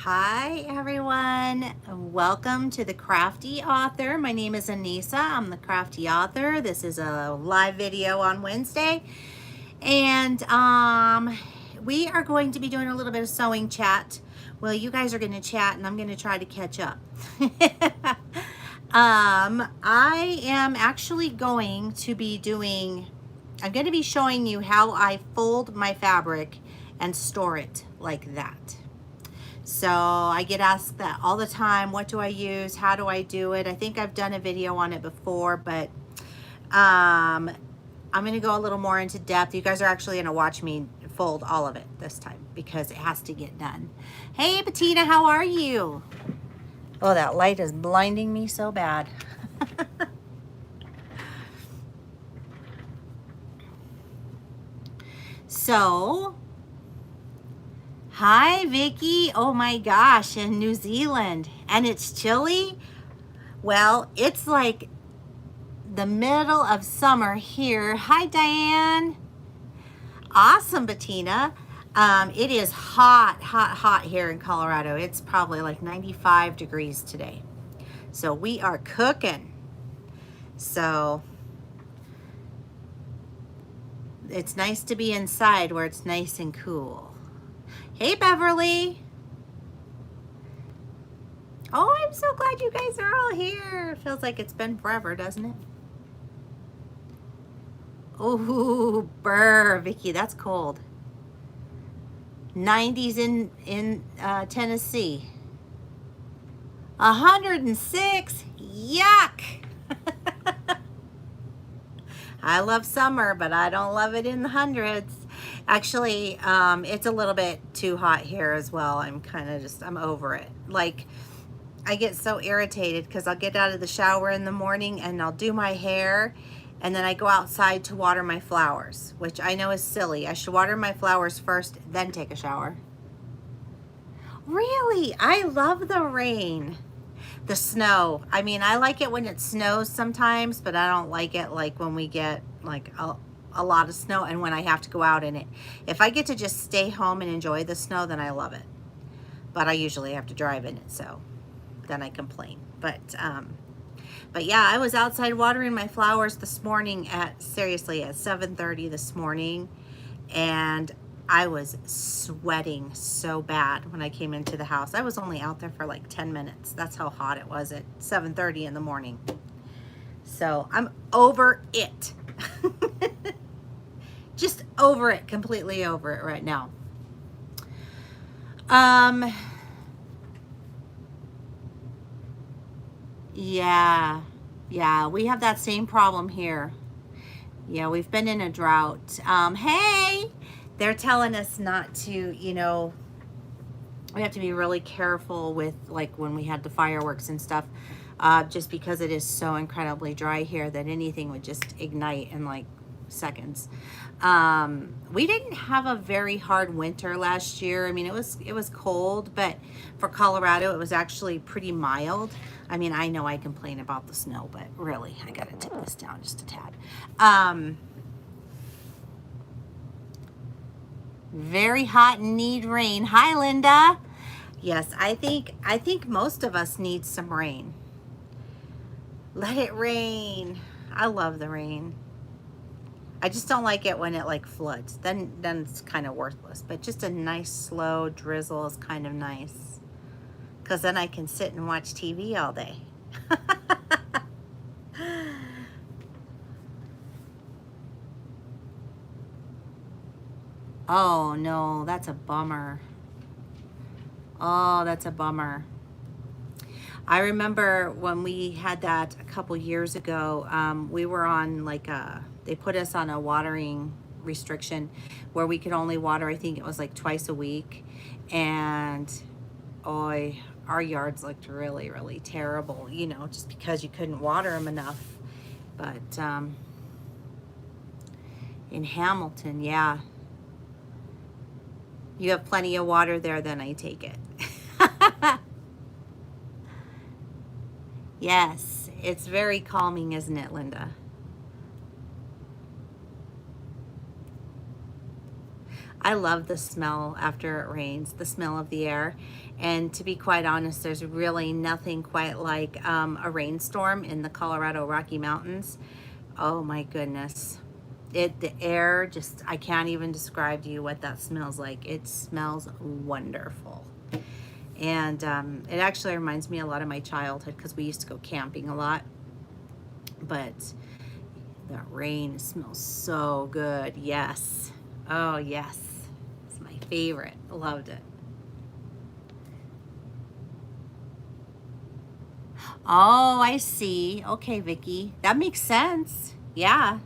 Hi everyone, welcome to the Crafty Author. My name is Anissa, I'm the Crafty Author. This is a live video on Wednesday, and we are going to be doing a little bit of sewing chat. Well, you guys are going to chat and I'm going to try to catch up. I am actually going to be I'm going to be showing you how I fold my fabric and store it like that. So I get asked that all the time. What do I use? How do I do it? I think I've done a video on it before, but I'm going to go a little more into depth. You guys are actually going to watch me fold all of it this time because it has to get done. Hey, Bettina, how are you? Oh, that light is blinding me so bad. So, hi, Vicky. Oh my gosh, in New Zealand. And it's chilly? Well, it's like the middle of summer here. Hi, Diane. Awesome, Bettina. It is hot here in Colorado. It's probably like 95 degrees today. So we are cooking. So it's nice to be inside where it's nice and cool. Hey, Beverly. Oh, I'm so glad you guys are all here. It feels like it's been forever, doesn't it? Oh, brr, Vicky, that's cold. 90s in Tennessee. 106, yuck. I love summer, but I don't love it in the hundreds. Actually, it's a little bit too hot here as well. I'm over it. Like, I get so irritated because I'll get out of the shower in the morning and I'll do my hair, and then I go outside to water my flowers, which I know is silly. I should water my flowers first, then take a shower. Really? I love the rain. The snow. I mean, I like it when it snows sometimes, but I don't like it like when we get like a lot of snow and when I have to go out in it. If I get to just stay home and enjoy the snow, then I love it. But I usually have to drive in it, so then I complain. But yeah, I was outside watering my flowers this morning at 7:30 this morning, and I was sweating so bad when I came into the house. I was only out there for like 10 minutes. That's how hot it was at 7:30 in the morning. So I'm over it. Just over it, completely over it right now. Yeah, we have that same problem here. Yeah, we've been in a drought. Hey, they're telling us not to, we have to be really careful with like when we had the fireworks and stuff, just because it is so incredibly dry here that anything would just ignite in like seconds. We didn't have a very hard winter last year. I mean, it was cold, but for Colorado, it was actually pretty mild. I mean, I know I complain about the snow, but really, I gotta tip this down just a tad. Very hot and need rain. Hi, Linda. Yes, I think most of us need some rain. Let it rain. I love the rain. I just don't like it when it like floods. Then it's kind of worthless. But just a nice slow drizzle is kind of nice, because then I can sit and watch TV all day. Oh no, that's a bummer. Oh, that's a bummer. I remember when we had that a couple years ago, we were on like they put us on a watering restriction where we could only water, I think it was like twice a week. And oh, our yards looked really, really terrible, just because you couldn't water them enough. But in Hamilton, yeah. You have plenty of water there, then I take it. Yes, it's very calming, isn't it, Linda? I love the smell after it rains, the smell of the air. And to be quite honest, there's really nothing quite like a rainstorm in the Colorado Rocky Mountains. Oh my goodness. The air just, I can't even describe to you what that smells like. It smells wonderful. And it actually reminds me a lot of my childhood because we used to go camping a lot. But that rain smells so good. Yes. Oh yes. It's my favorite. Loved it. Oh, I see. Okay, Vicky. That makes sense. Yeah.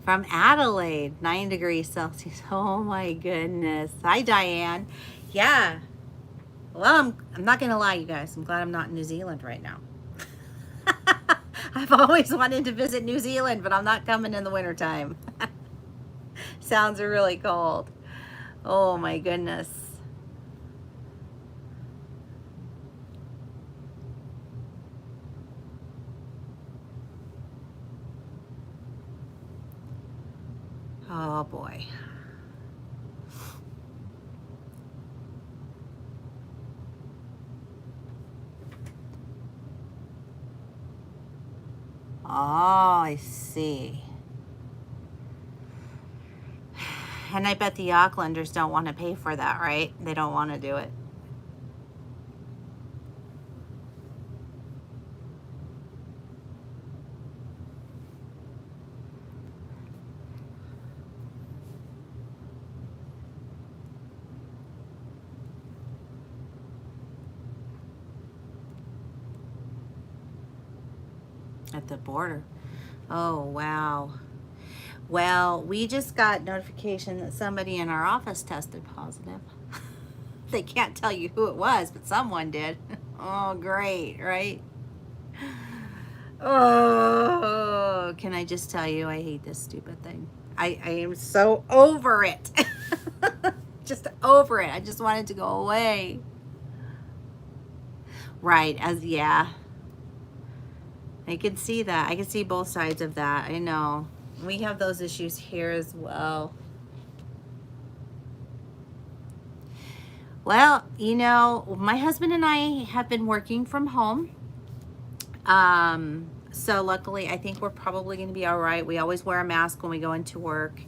From Adelaide, 9 degrees Celsius. Oh my goodness. Hi, Diane. Yeah. Well, I'm not going to lie, you guys. I'm glad I'm not in New Zealand right now. I've always wanted to visit New Zealand, but I'm not coming in the wintertime. Sounds really cold. Oh my goodness. Oh boy. Oh, I see. And I bet the Aucklanders don't want to pay for that, right? They don't want to do it. At the border. Oh, wow. Well, we just got notification that somebody in our office tested positive. They can't tell you who it was, but someone did. Oh, great, right? Oh, can I just tell you, I hate this stupid thing. I am so over it. Just over it. I just want it to go away. Right, yeah. I can see that. I can see both sides of that. I know. We have those issues here as well. Well, you know, my husband and I have been working from home. So luckily, I think we're probably going to be all right. We always wear a mask when we go into work,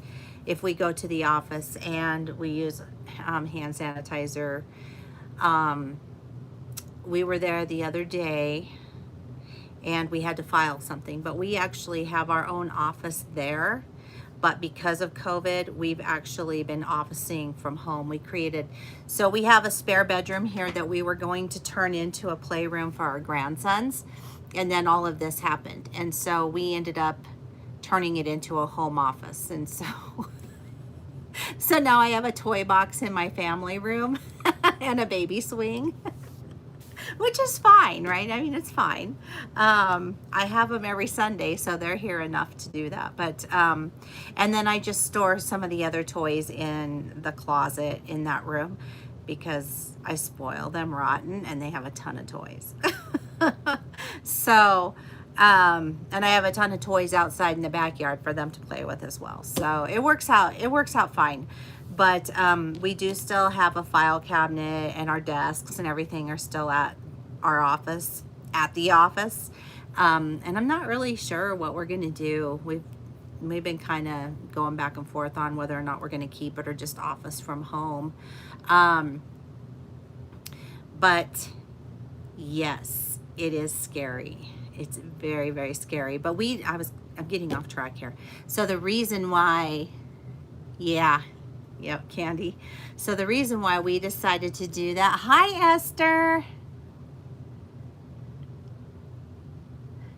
if we go to the office, and we use hand sanitizer. We were there the other day, and we had to file something, but we actually have our own office there. But because of COVID, we've actually been officing from home. So we have a spare bedroom here that we were going to turn into a playroom for our grandsons. And then all of this happened. And so we ended up turning it into a home office. And so, so now I have a toy box in my family room and a baby swing. Which is fine, right? I mean, it's fine. I have them every Sunday, so they're here enough to do that. But, and then I just store some of the other toys in the closet in that room because I spoil them rotten and they have a ton of toys. So, and I have a ton of toys outside in the backyard for them to play with as well. So it works out fine. But we do still have a file cabinet, and our desks and everything are still at our office, at the office. And I'm not really sure what we're going to do. We've been kind of going back and forth on whether or not we're going to keep it or just office from home. But yes, it is scary. It's very, very scary. But I'm getting off track here. So the reason why, yeah. Yep, Candy. So the reason why we decided to do that. Hi, Esther.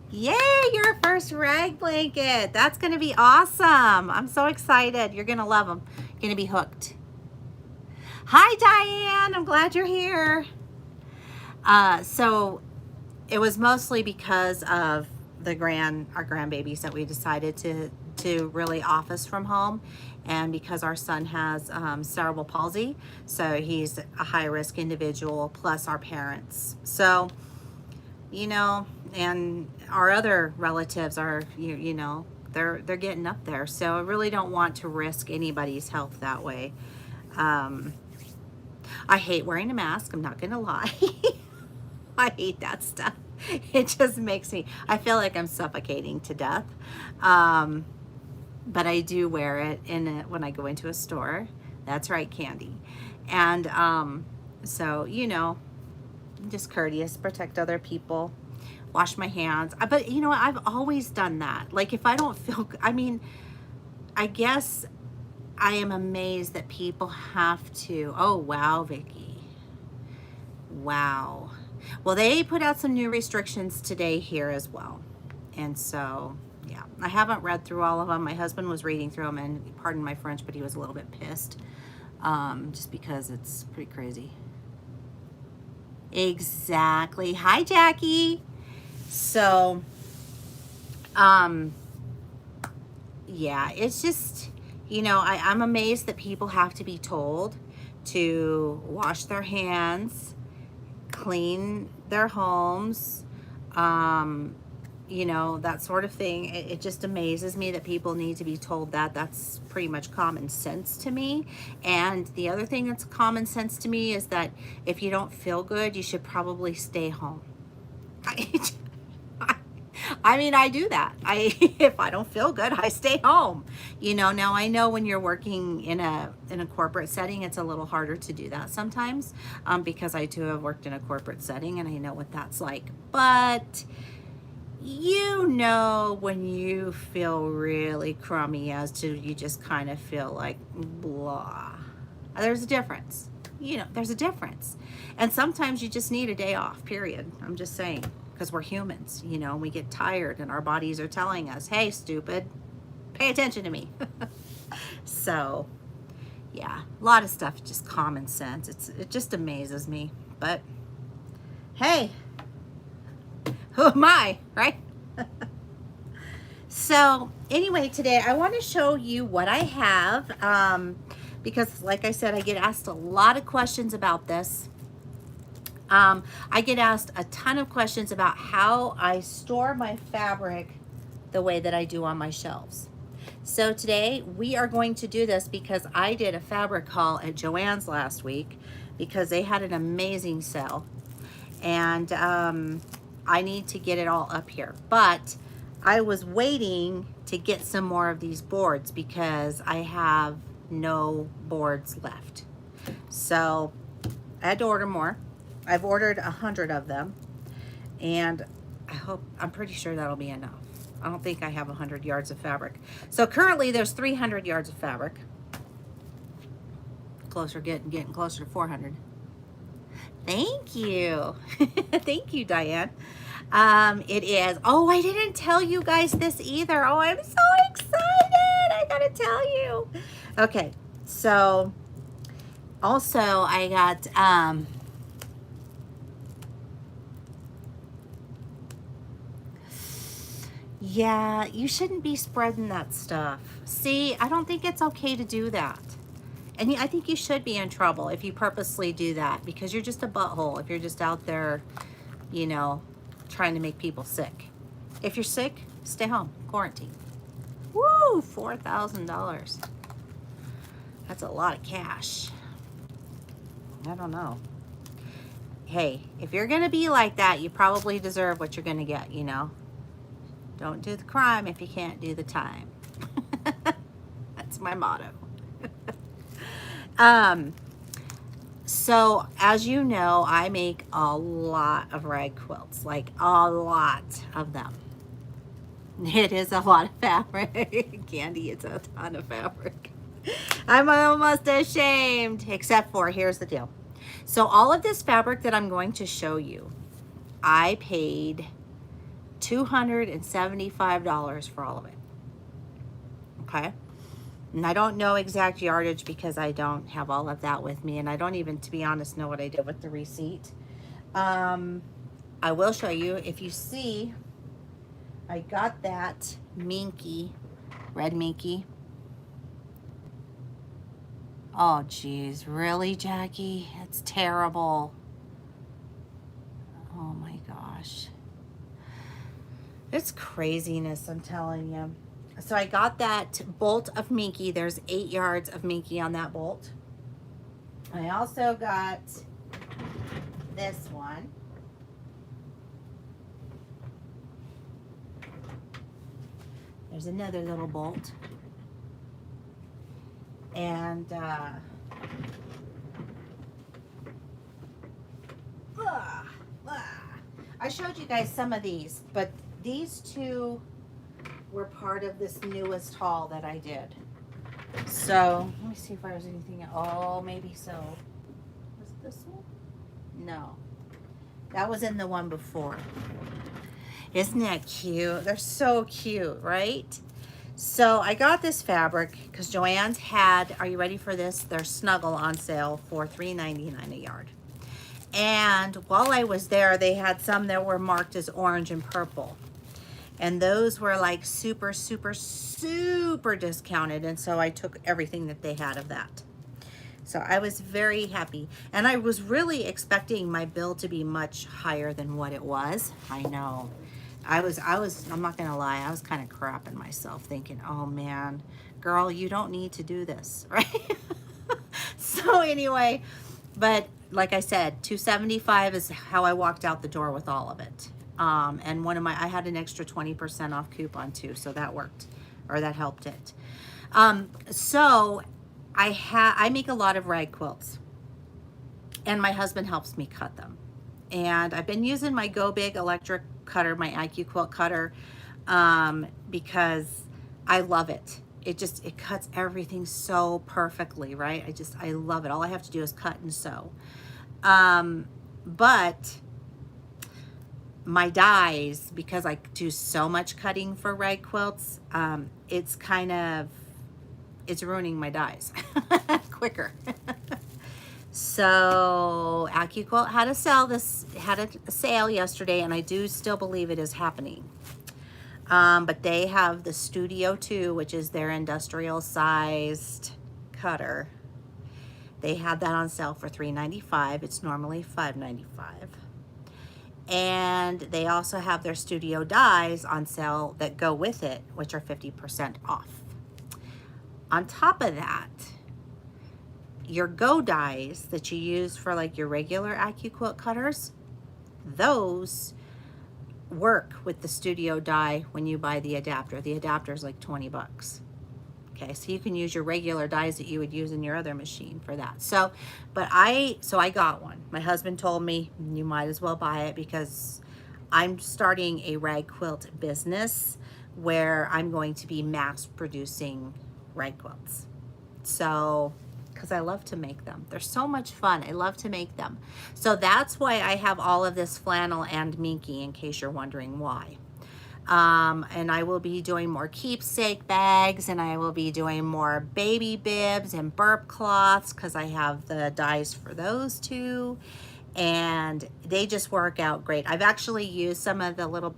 Yay, your first rag blanket. That's going to be awesome. I'm so excited. You're going to love them. You're going to be hooked. Hi, Diane. I'm glad you're here. So it was mostly because of our grandbabies that we decided to really office from home. And because our son has cerebral palsy, so he's a high-risk individual, plus our parents. So, you know, and our other relatives are, you know, they're getting up there. So I really don't want to risk anybody's health that way. I hate wearing a mask, I'm not gonna lie. I hate that stuff. It just makes me, I feel like I'm suffocating to death. But I do wear it when I go into a store. That's right, Candy. And so, you know, just courteous, protect other people, wash my hands. But you know what, I've always done that. Like if I don't feel, I mean, I guess I am amazed that people have to, oh wow, Vicky. Wow. Well, they put out some new restrictions today here as well. And so, yeah, I haven't read through all of them. My husband was reading through them, and pardon my French, but he was a little bit pissed just because it's pretty crazy. Exactly. Hi, Jackie. So, yeah, it's just, you know, I'm amazed that people have to be told to wash their hands, clean their homes, you know, that sort of thing. It just amazes me that people need to be told that. That's pretty much common sense to me. And the other thing that's common sense to me is that if you don't feel good, you should probably stay home. I mean, I do that. If I don't feel good, I stay home. You know, now I know when you're working in a corporate setting, it's a little harder to do that sometimes, because I too have worked in a corporate setting and I know what that's like. But you know, when you feel really crummy as to, you just kind of feel like blah. There's a difference. You know, there's a difference. And sometimes you just need a day off, period. I'm just saying. Because we're humans, you know, we get tired and our bodies are telling us, hey, stupid, pay attention to me. So, yeah, a lot of stuff, just common sense. It just amazes me. But, hey, who am I, right? So, anyway, today I want to show you what I have. Because, like I said, I get asked a lot of questions about this. I get asked a ton of questions about how I store my fabric the way that I do on my shelves. So today we are going to do this because I did a fabric haul at Joann's last week because they had an amazing sale, and I need to get it all up here. But I was waiting to get some more of these boards because I have no boards left. So I had to order more. I've ordered 100 of them, and I'm pretty sure that'll be enough. I don't think I have 100 yards of fabric. So currently there's 300 yards of fabric. Getting closer to 400. Thank you. Thank you, Diane. It is, oh, I didn't tell you guys this either. Oh, I'm so excited. I gotta tell you. Okay, so also I got, yeah, you shouldn't be spreading that stuff. See, I don't think it's okay to do that. And I think you should be in trouble if you purposely do that, because you're just a butthole if you're just out there, you know, trying to make people sick. If you're sick, stay home, quarantine. Woo, $4,000. That's a lot of cash. I don't know. Hey, if you're gonna be like that, you probably deserve what you're gonna get, you know? Don't do the crime if you can't do the time. That's my motto. So as you know, I make a lot of rag quilts, like a lot of them. It is a lot of fabric. Candy, it's a ton of fabric. I'm almost ashamed, except for, here's the deal. So all of this fabric that I'm going to show you, I paid $275 for all of it. Okay. And I don't know exact yardage because I don't have all of that with me, and I don't even, to be honest, know what I did with the receipt. I will show you. If you see, I got that minky, red minky. Oh geez, really, Jackie? It's terrible. Oh my gosh. It's craziness, I'm telling you. So I got that bolt of minky. There's 8 yards of minky on that bolt. I also got this one. There's another little bolt. And I showed you guys some of these, but these two were part of this newest haul that I did. So let me see if there was anything. Oh, maybe so. Was it this one? No, that was in the one before. Isn't that cute? They're so cute, right? So I got this fabric because Joann's had, are you ready for this? Their Snuggle on sale for $3.99 a yard. And while I was there, they had some that were marked as orange and purple. And those were like super, super, super discounted. And so I took everything that they had of that. So I was very happy. And I was really expecting my bill to be much higher than what it was. I know. I'm not gonna lie, I was kind of crapping myself thinking, oh man, girl, you don't need to do this, right? So anyway, but like I said, $275 is how I walked out the door with all of it. And I had an extra 20% off coupon too, so that worked, or that helped it. So I make a lot of rag quilts, and my husband helps me cut them. And I've been using my Go Big electric cutter, my AccuQuilt cutter, because I love it. It cuts everything so perfectly, right? I love it. All I have to do is cut and sew. But my dies, because I do so much cutting for rag quilts, it's ruining my dies quicker. So AccuQuilt had a sale yesterday, and I do still believe it is happening. But they have the Studio 2, which is their industrial sized cutter. They had that on sale for $3.95. It's normally $5.95. And they also have their Studio dies on sale that go with it, which are 50% off. On top of that, your Go dies that you use for like your regular AccuQuilt cutters, those work with the Studio die when you buy the adapter. The adapter is like 20 bucks. Okay, so you can use your regular dies that you would use in your other machine for that. So I got one. My husband told me you might as well buy it because I'm starting a rag quilt business where I'm going to be mass producing rag quilts. So, because I love to make them. They're so much fun. I love to make them. So that's why I have all of this flannel and minky, in case you're wondering why. And I will be doing more keepsake bags, and I will be doing more baby bibs and burp cloths because I have the dies for those too. And they just work out great. I've actually used some of the little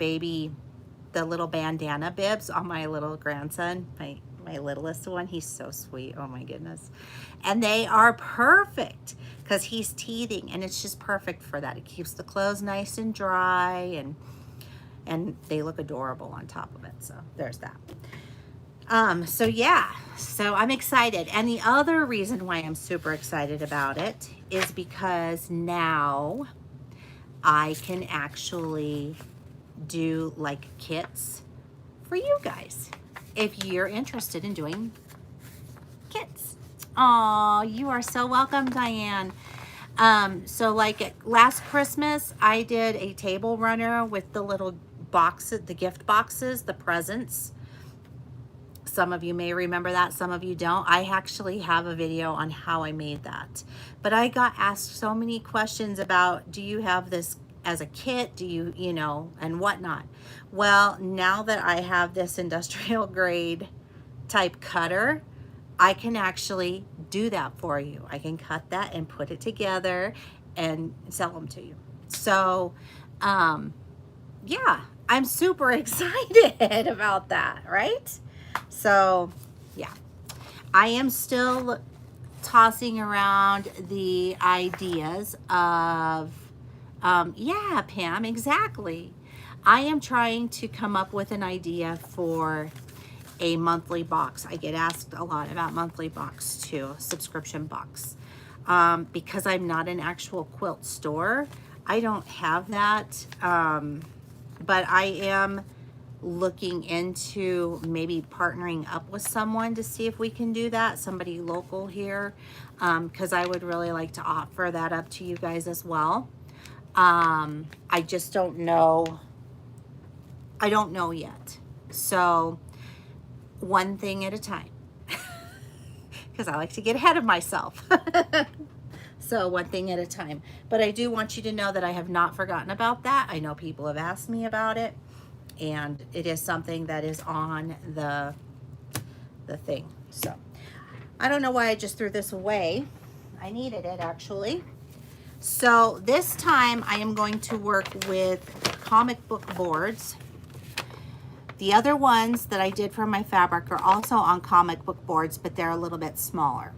bandana bibs on my little grandson, my littlest one. He's so sweet. Oh my goodness. And they are perfect because he's teething, and it's just perfect for that. It keeps the clothes nice and dry, and they look adorable on top of it. So there's that. So yeah, so I'm excited. And the other reason why I'm super excited about it is because now I can actually do like kits for you guys if you're interested in doing kits. Oh, you are so welcome, Diane. So like last Christmas, I did a table runner with the little boxes, the gift boxes, the presents. Some of you may remember that, some of you don't. I actually have a video on how I made that. But I got asked so many questions about, do you have this as a kit? Do you, and whatnot. Well, now that I have this industrial grade type cutter, I can actually do that for you. I can cut that and put it together and sell them to you. So, yeah, I'm super excited about that, right? So, yeah, I am still tossing around the ideas of, yeah, Pam, exactly. I am trying to come up with an idea for a monthly box. I get asked a lot about monthly box too, subscription box. Because I'm not an actual quilt store, I don't have that. But I am looking into maybe partnering up with someone to see if we can do that, somebody local here, because I would really like to offer that up to you guys as well. I just don't know. I don't know yet. So one thing at a time, because I like to get ahead of myself. So one thing at a time. But I do want you to know that I have not forgotten about that. I know people have asked me about it, and it is something that is on the thing. So I don't know why I just threw this away. I needed it actually. So this time I am going to work with comic book boards. The other ones that I did for my fabric are also on comic book boards, but they're a little bit smaller.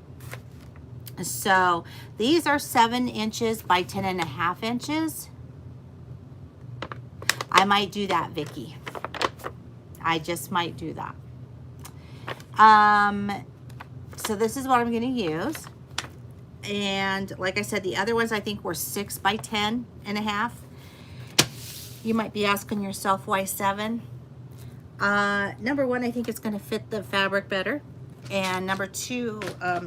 So these are 7 inches by 10.5 inches. I might do that, Vicky. I just might do that. So this is what I'm going to use. And like I said, the other ones I think were 6 by 10.5. You might be asking yourself, why 7? Number one, I think it's going to fit the fabric better. And number 2,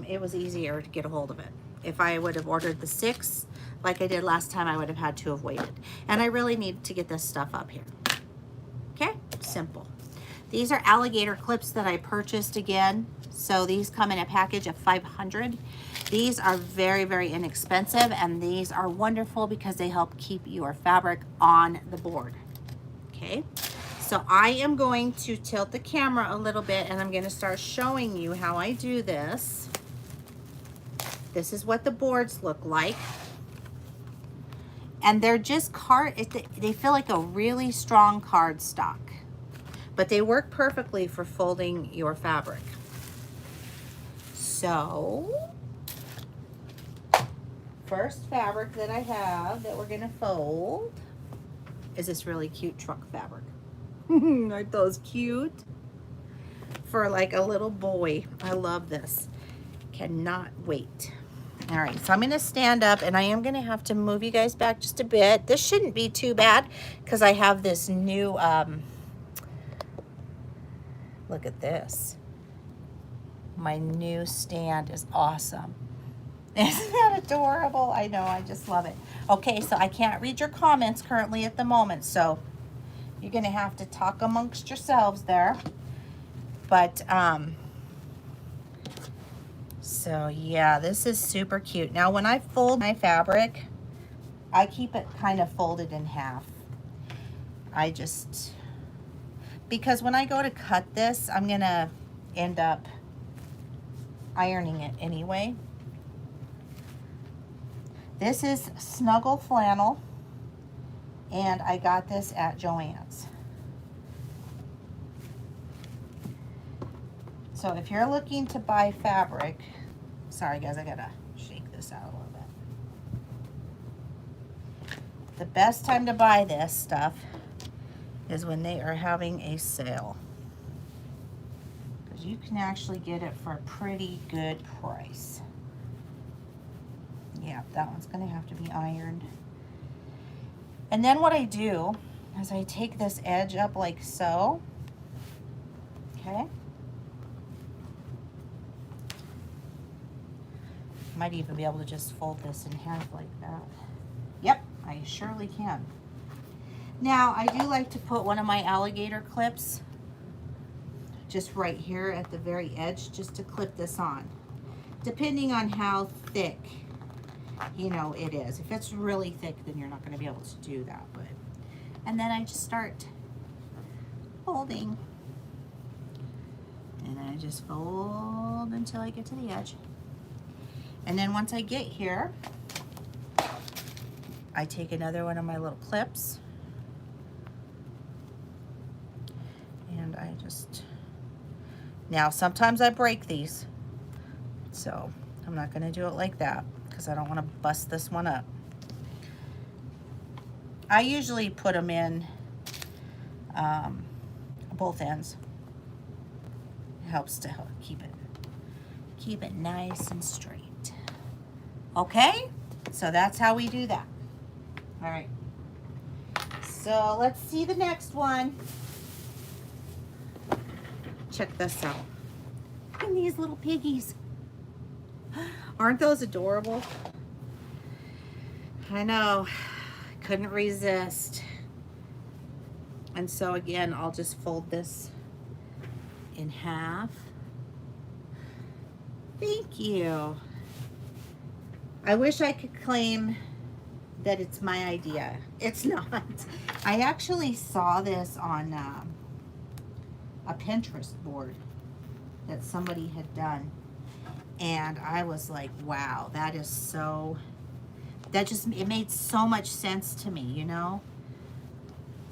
it was easier to get a hold of it. If I would have ordered the 6, like I did last time, I would have had to have waited. And I really need to get this stuff up here. Okay, simple. These are alligator clips that I purchased again. So these come in a package of 500. These are very, very inexpensive, and these are wonderful because they help keep your fabric on the board. Okay. So I am going to tilt the camera a little bit, and I'm going to start showing you how I do this. This is what the boards look like. And they're just they feel like a really strong cardstock, but they work perfectly for folding your fabric. So, first fabric that I have that we're going to fold is this really cute truck fabric. Aren't those cute? For like a little boy. I love this. Cannot wait. All right, so I'm going to stand up, and I am going to have to move you guys back just a bit. This shouldn't be too bad because I have this new, look at this. My new stand is awesome. Isn't that adorable? I know, I just love it. Okay, so I can't read your comments currently at the moment, so you're going to have to talk amongst yourselves there. But, so yeah, this is super cute. Now, when I fold my fabric, I keep it kind of folded in half. Because when I go to cut this, I'm going to end up ironing it anyway. This is Snuggle Flannel, and I got this at Joann's. So if you're looking to buy fabric, sorry guys, I gotta shake this out a little bit. The best time to buy this stuff is when they are having a sale, because you can actually get it for a pretty good price. Yeah, that one's gonna have to be ironed. And then what I do is I take this edge up like so, okay? Might even be able to just fold this in half like that. Yep, I surely can. Now, I do like to put one of my alligator clips just right here at the very edge, just to clip this on, depending on how thick, you know, it is. If it's really thick, then you're not going to be able to do that. But, and then I just start folding, and I just fold until I get to the edge. And then once I get here, I take another one of my little clips, and I just, now sometimes I break these, so I'm not going to do it like that because I don't want to bust this one up. I usually put them in both ends. It helps to keep it nice and straight. Okay, so that's how we do that. All right, so let's see the next one. Check this out. Look at these little piggies. Aren't those adorable? I know, couldn't resist. And so again, I'll just fold this in half. Thank you. I wish I could claim that it's my idea. It's not. I actually saw this on a Pinterest board that somebody had done. And I was like, wow, that is so, it made so much sense to me, you know?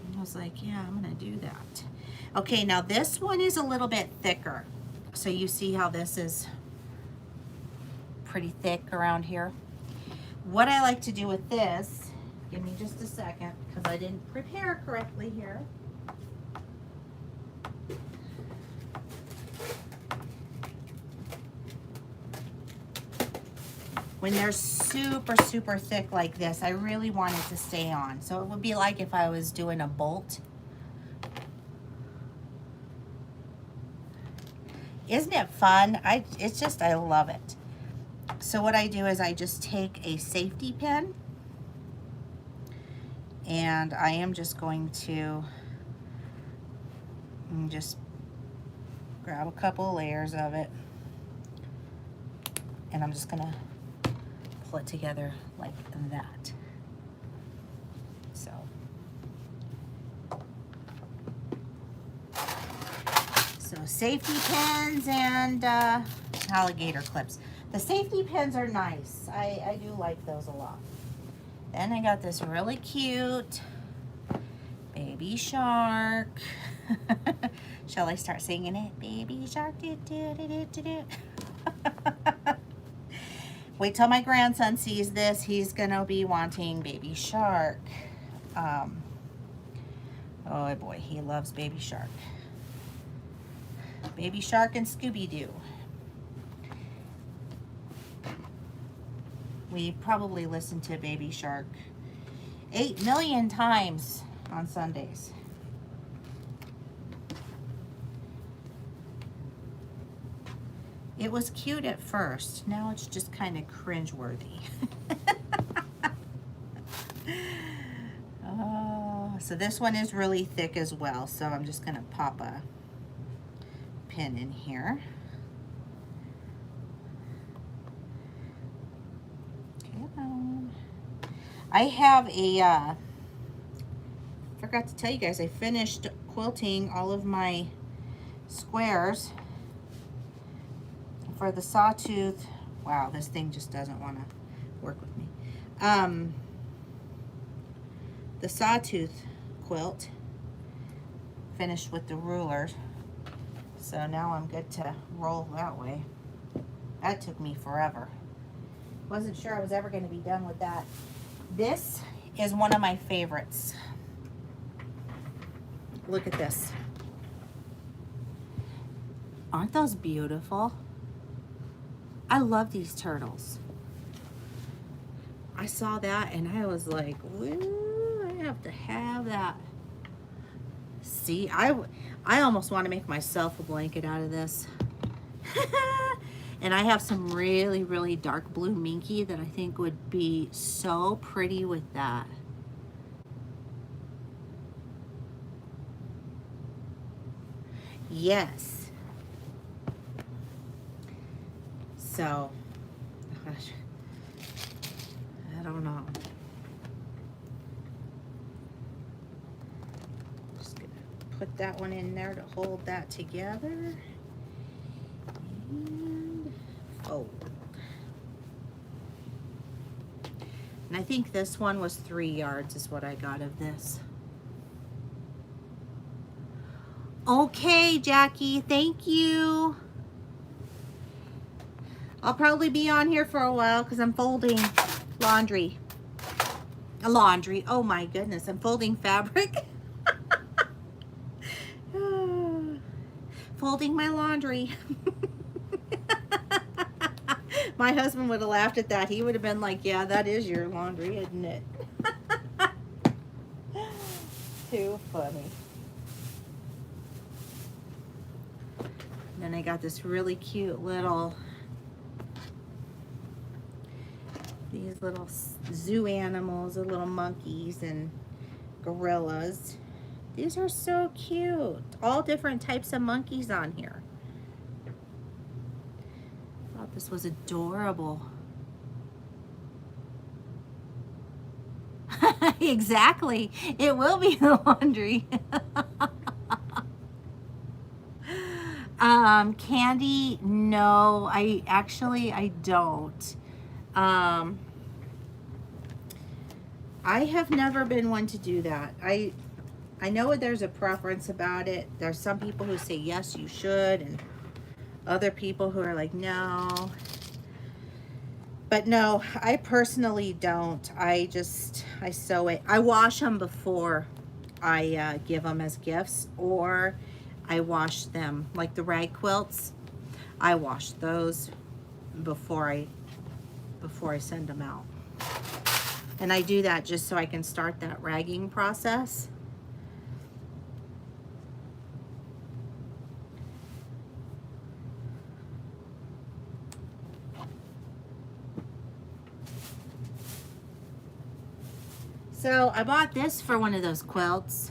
And I was like, yeah, I'm gonna do that. Okay, now this one is a little bit thicker. So you see how this is pretty thick around here. What I like to do with this, give me just a second, because I didn't prepare correctly here. When they're super, super thick like this, I really want it to stay on. So it would be like if I was doing a bolt. Isn't it fun? I love it. So what I do is I just take a safety pin and I am just going to just grab a couple of layers of it and I'm just gonna pull it together like that. So safety pins and alligator clips. The safety pins are nice. I do like those a lot. Then I got this really cute baby shark. Shall I start singing it? Baby shark, do, do, do, do, do, do. Wait till my grandson sees this. He's gonna be wanting baby shark. Oh boy, he loves baby shark. Baby shark and Scooby-Doo. We probably listen to Baby Shark 8 million times on Sundays. It was cute at first. Now it's just kind of cringeworthy. Oh, so this one is really thick as well. So I'm just going to pop a pin in here. I have a, forgot to tell you guys, I finished quilting all of my squares for the sawtooth. Wow, this thing just doesn't want to work with me. The sawtooth quilt, finished with the rulers. So now I'm good to roll that way. That took me forever. Wasn't sure I was ever going to be done with that. This is one of my favorites. Look at this. Aren't those beautiful? I love these turtles. I saw that and I was like, woo, I have to have that. See, I almost want to make myself a blanket out of this. And I have some really, really dark blue minky that I think would be so pretty with that. Yes. So, gosh, I don't know. Just gonna put that one in there to hold that together. And fold. And I think this one was 3 yards is what I got of this. Okay, Jackie, thank you. I'll probably be on here for a while because I'm folding laundry. Laundry, oh my goodness, I'm folding fabric. folding my laundry. My husband would have laughed at that. He would have been like, yeah, that is your laundry, isn't it? Too funny. Then I got this really cute little, these little zoo animals, the little monkeys and gorillas. These are so cute. All different types of monkeys on here. I thought this was adorable. Exactly. It will be the laundry. Candy, no, I don't. I have never been one to do that. I know there's a preference about it. There's some people who say yes, you should, and other people who are like, no. But no, I personally don't. I sew it. I wash them before I give them as gifts, or I wash them, like the rag quilts. I wash those before I send them out. And I do that just so I can start that ragging process. So I bought this for one of those quilts.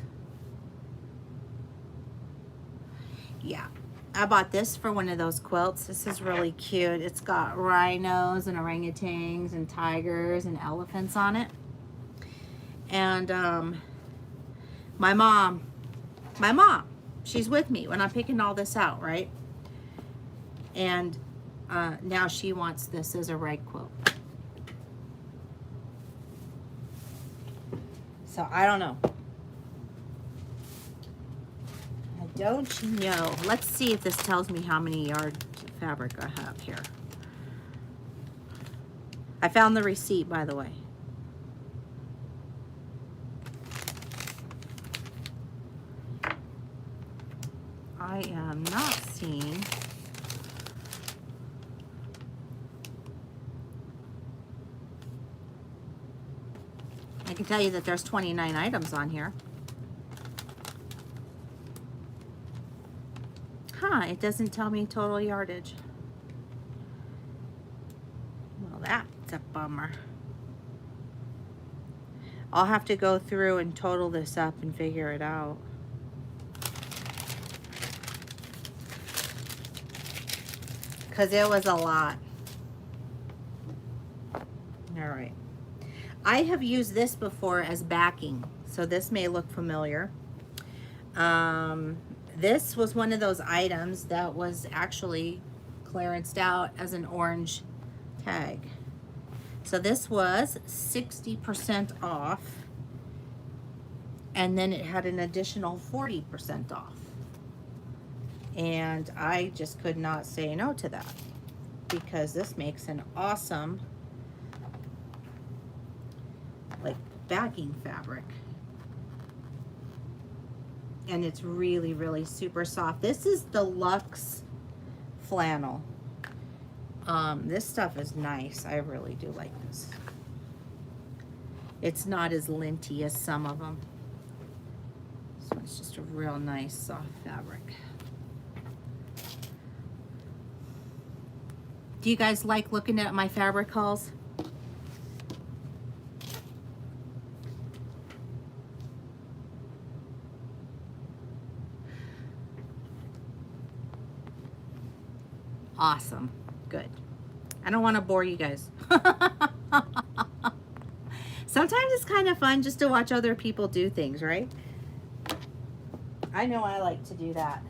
Yeah, I bought this for one of those quilts. This is really cute. It's got rhinos and orangutans and tigers and elephants on it. And my mom, she's with me when I'm picking all this out, right? And now she wants this as a rag quilt. So I don't know. Don't know. Let's see if this tells me how many yard fabric I have here. I found the receipt, by the way. I am not seeing. I can tell you that there's 29 items on here. Huh, it doesn't tell me total yardage. Well, that's a bummer. I'll have to go through and total this up and figure it out. Because it was a lot. All right. I have used this before as backing, so this may look familiar. This was one of those items that was actually clearanced out as an orange tag. So this was 60% off, and then it had an additional 40% off. And I just could not say no to that, because this makes an awesome like backing fabric. And it's really, really super soft. This is deluxe flannel. This stuff is nice. I really do like this. It's not as linty as some of them. This one's just a real nice soft fabric. Do you guys like looking at my fabric hauls? Awesome. Good. I don't want to bore you guys. Sometimes it's kind of fun just to watch other people do things, right? I know I like to do that.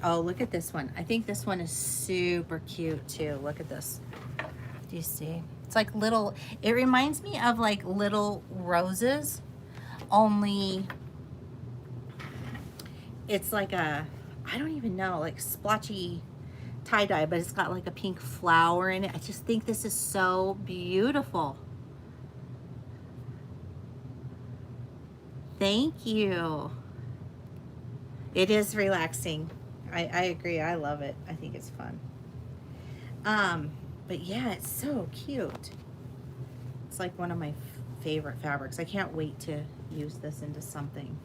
Oh, look at this one. I think this one is super cute too. Look at this. Do you see? It's like little, it reminds me of like little roses, only it's like a, I don't even know, like splotchy tie-dye, but it's got like a pink flower in it. I just think this is so beautiful. Thank you. It is relaxing. I agree. I love it. I think it's fun. But yeah, it's so cute. It's like one of my favorite fabrics. I can't wait to use this into something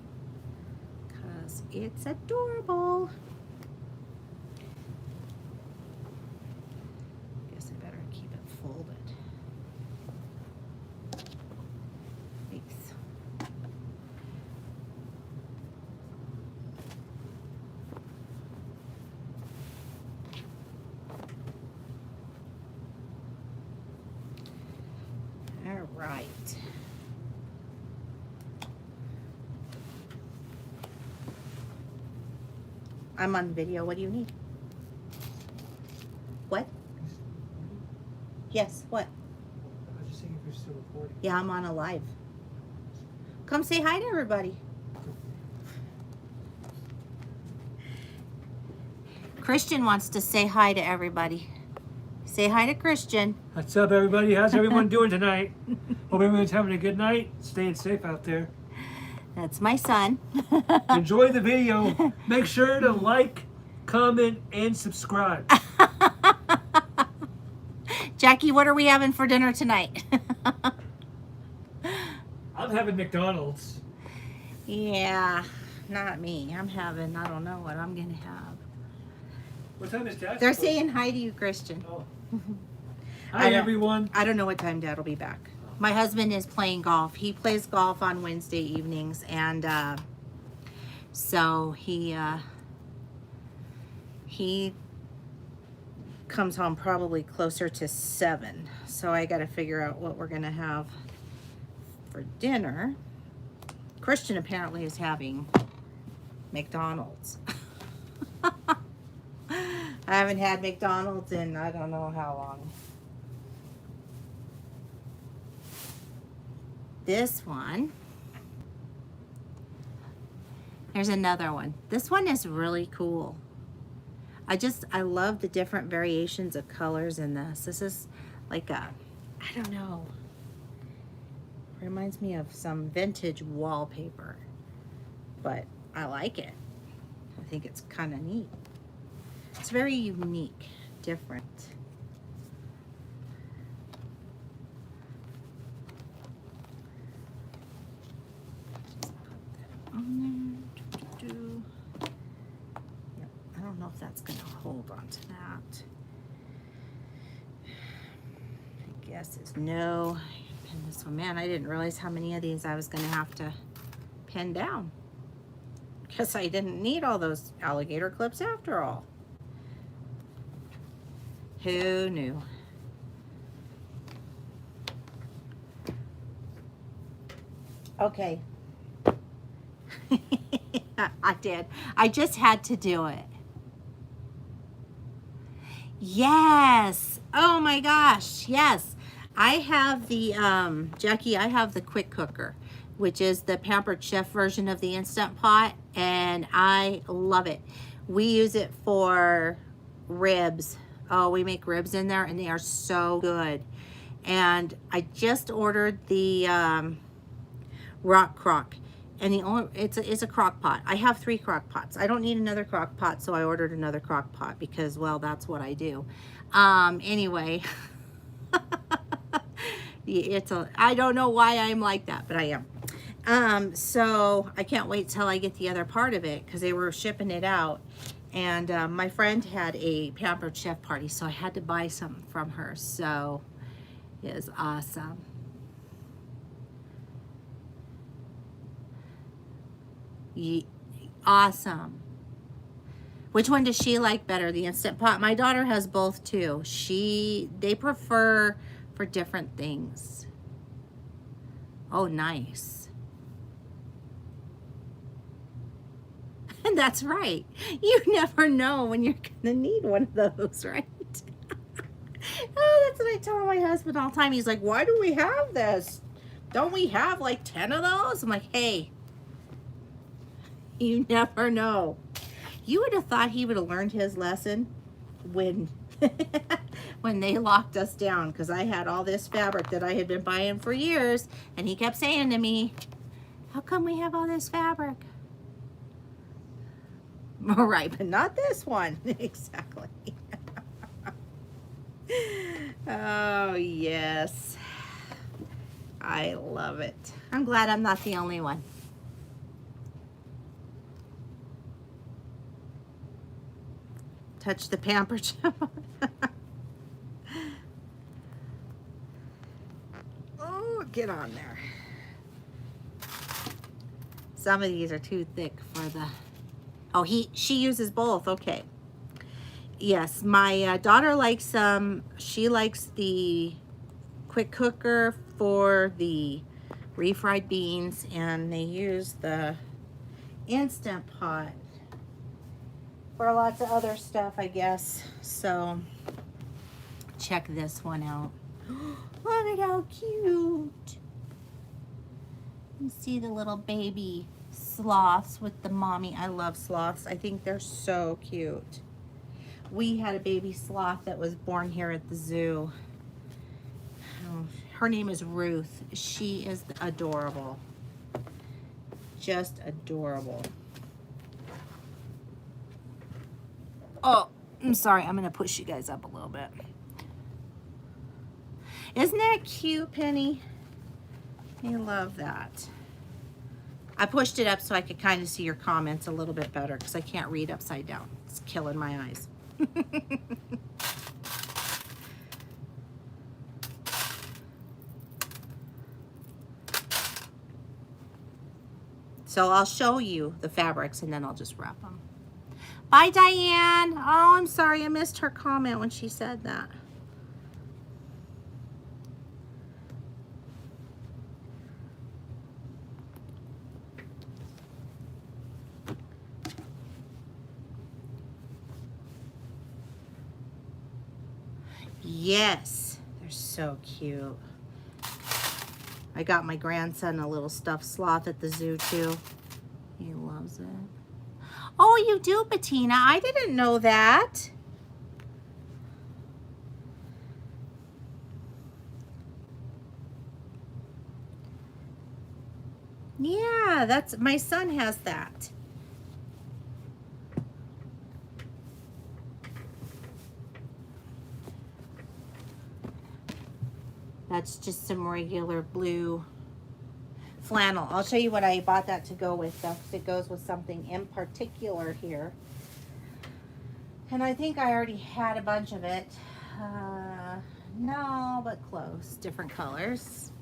because it's adorable. Guess I better keep it folded. Thanks. All right. I'm on video. What do you need? What? Yes, what? I was just saying if you're still recording. Yeah, I'm on a live. Come say hi to everybody. Christian wants to say hi to everybody. Say hi to Christian. What's up, everybody? How's everyone doing tonight? Hope everyone's having a good night. Staying safe out there. That's my son. Enjoy the video. Make sure to like, comment, and subscribe. Jackie, what are we having for dinner tonight? I'm having McDonald's. Yeah, not me. I'm having, I don't know what I'm going to have. What time is Dad? They're saying hi to you, Christian. Oh. Hi, everyone. I don't know what time Dad will be back. My husband is playing golf. He plays golf on Wednesday evenings, and so he comes home probably closer to 7. So I got to figure out what we're gonna have for dinner. Christian apparently is having McDonald's. I haven't had McDonald's in I don't know how long. This one, there's another one. This one is really cool. I love the different variations of colors in this. This is like a, I don't know, reminds me of some vintage wallpaper, but I like it. I think it's kind of neat. It's very unique, different. Yep, I don't know if that's going to hold on to that. I guess it's no. Pin this one. Man, I didn't realize how many of these I was going to have to pin down. Guess I didn't need all those alligator clips after all. Who knew? Okay. I did. I just had to do it. Yes. Oh my gosh. Yes. I have the, Jackie, I have the quick cooker, which is the Pampered Chef version of the Instant Pot, and I love it. We use it for ribs. Oh, we make ribs in there, and they are so good. And I just ordered the rock crock, and the only it's a crock pot. I have 3 crock pots. I don't need another crock pot, so I ordered another crock pot because, well, that's what I do. Anyway, I don't know why I'm like that, but I am. So I can't wait till I get the other part of it because they were shipping it out. And my friend had a Pampered Chef party, so I had to buy something from her. So it is awesome. Awesome. Which one does she like better, the Instant Pot? My daughter has both too. They prefer for different things. Oh, nice. And that's right. You never know when you're gonna need one of those, right? Oh, that's what I tell my husband all the time. He's like, why do we have this? Don't we have like 10 of those? I'm like, hey, you never know. You would have thought he would have learned his lesson when when they locked us down, because I had all this fabric that I had been buying for years, and he kept saying to me, how come we have all this fabric? Right, but not this one. Exactly. Oh, yes. I love it. I'm glad I'm not the only one. Touch the pamper chip. Oh, get on there. Some of these are too thick for the... Oh, she uses both. Okay. Yes, my daughter likes she likes the quick cooker for the refried beans, and they use the Instant Pot for lots of other stuff, I guess. So check this one out. Look at how cute. You see the little baby sloths with the mommy. I love sloths. I think they're so cute. We had a baby sloth that was born here at the zoo. Oh, her name is Ruth. She is adorable. Just adorable. Oh, I'm sorry. I'm going to push you guys up a little bit. Isn't that cute, Penny? I love that. I pushed it up so I could kind of see your comments a little bit better because I can't read upside down. It's killing my eyes. So I'll show you the fabrics and then I'll just wrap them. Bye, Diane. Oh, I'm sorry. I missed her comment when she said that. Yes, they're so cute. I got my grandson a little stuffed sloth at the zoo too. He loves it. Oh, you do, Bettina? I didn't know that. Yeah, that's my son has that. That's just some regular blue flannel. I'll show you what I bought that to go with, though, because it goes with something in particular here. And I think I already had a bunch of it. No, but close. Different colors.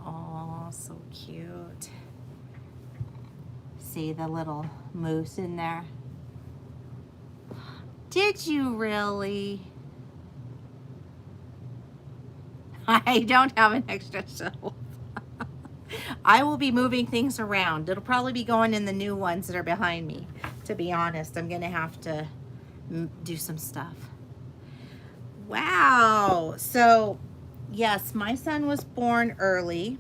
Oh, so cute. See the little moose in there? Did you really? I don't have an extra shelf. I will be moving things around. It'll probably be going in the new ones that are behind me. To be honest, I'm going to have to do some stuff. Wow. So, yes, my son was born early.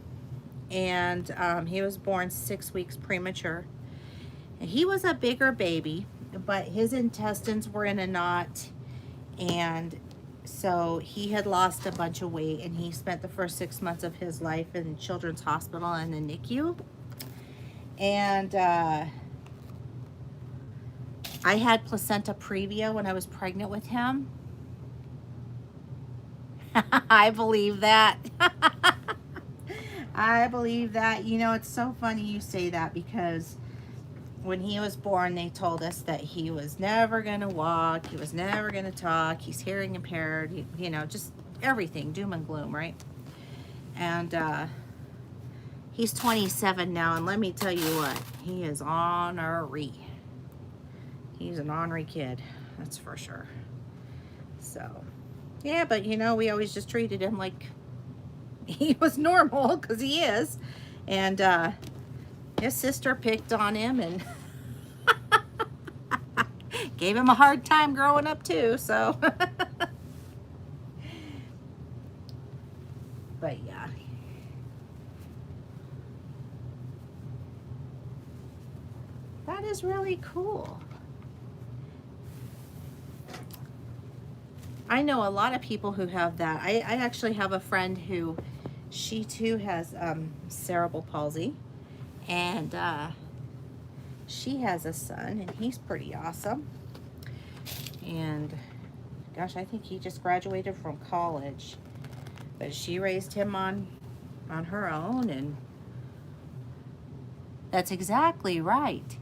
And he was born 6 weeks premature. And he was a bigger baby, but his intestines were in a knot, and so he had lost a bunch of weight, and he spent the first 6 months of his life in Children's Hospital and the NICU. And I had placenta previa when I was pregnant with him. I believe that. I believe that. You know, it's so funny you say that, because when he was born, they told us that he was never going to walk, he was never going to talk, he's hearing impaired, you know, just everything, doom and gloom, right? And he's 27 now, and let me tell you what, he is ornery. He's an ornery kid, that's for sure. So, yeah, but you know, we always just treated him like he was normal, because he is. And his sister picked on him and gave him a hard time growing up too, so. But yeah. That is really cool. I know a lot of people who have that. I actually have a friend who She too has cerebral palsy, and she has a son, and he's pretty awesome. And gosh, I think he just graduated from college, but she raised him on her own, and that's exactly right.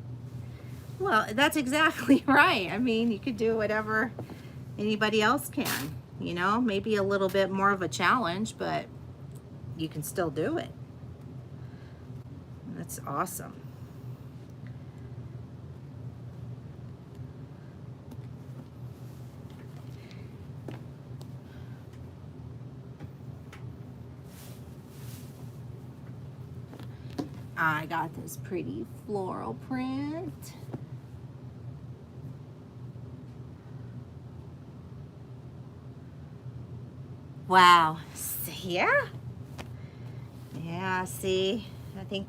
Well, that's exactly right. I mean, you could do whatever anybody else can, you know, maybe a little bit more of a challenge, but you can still do it. That's awesome. I got this pretty floral print. Wow. Yeah. Yeah, see, I think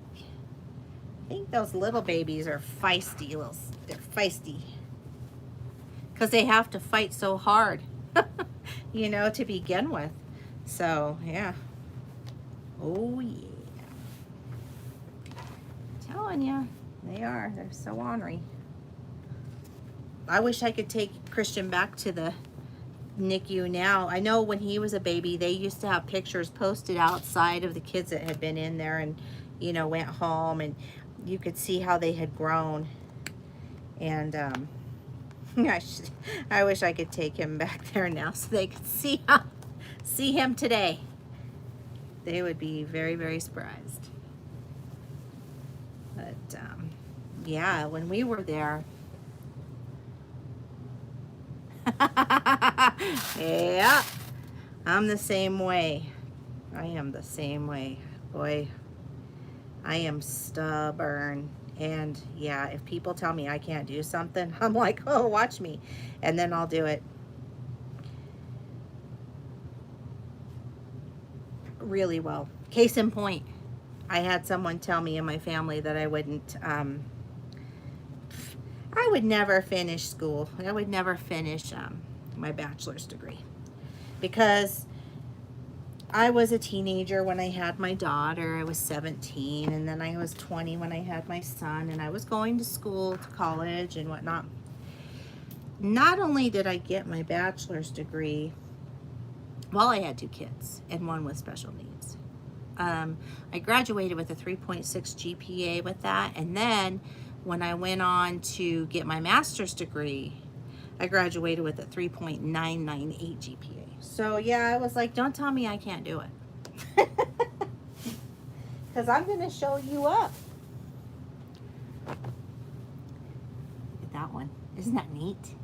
those little babies are feisty. They're feisty. Because they have to fight so hard, you know, to begin with. So, yeah. Oh, yeah. Telling you, they are. They're so ornery. I wish I could take Christian back to the NICU now. I know when he was a baby, they used to have pictures posted outside of the kids that had been in there and, you know, went home, and you could see how they had grown. And I wish I could take him back there now so they could see him today. They would be very, very surprised. But yeah, when we were there, yeah, I'm the same way. I am the same way. Boy, I am stubborn. And yeah, if people tell me I can't do something, I'm like, oh, watch me. And then I'll do it. Really well. Case in point, I had someone tell me in my family that I would never finish school. I would never finish my bachelor's degree, because I was a teenager when I had my daughter. I was 17, and then I was 20 when I had my son, and I was going to school, to college and whatnot. Not only did I get my bachelor's degree, well, I had 2 kids and one with special needs. I graduated with a 3.6 GPA with that, and then when I went on to get my master's degree, I graduated with a 3.998 GPA. So yeah, I was like, don't tell me I can't do it. Because I'm going to show you up. Look at that one. Isn't that neat?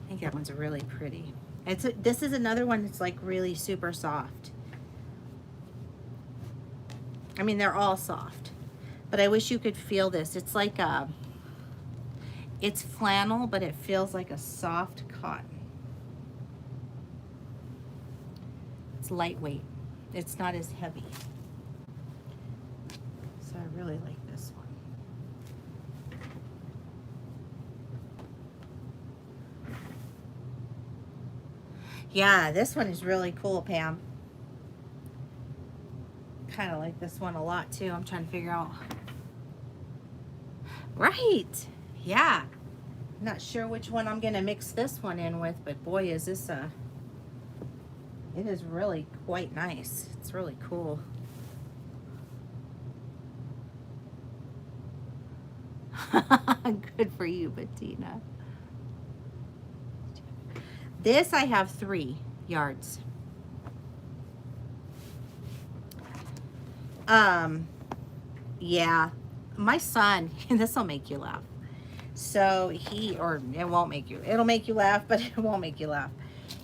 I think that one's really pretty. This is another one that's like really super soft. I mean, they're all soft, but I wish you could feel this. It's like it's flannel, but it feels like a soft cotton. It's lightweight. It's not as heavy. So I really like this one. Yeah, this one is really cool, Pam. Kind of like this one a lot too. I'm trying to figure out. Right. Yeah. I'm not sure which one I'm going to mix this one in with, but boy, is this it is really quite nice. It's really cool. Good for you, Bettina. This I have 3 yards. Yeah, my son, this will make you laugh. So or it won't make you, it'll make you laugh, but it won't make you laugh.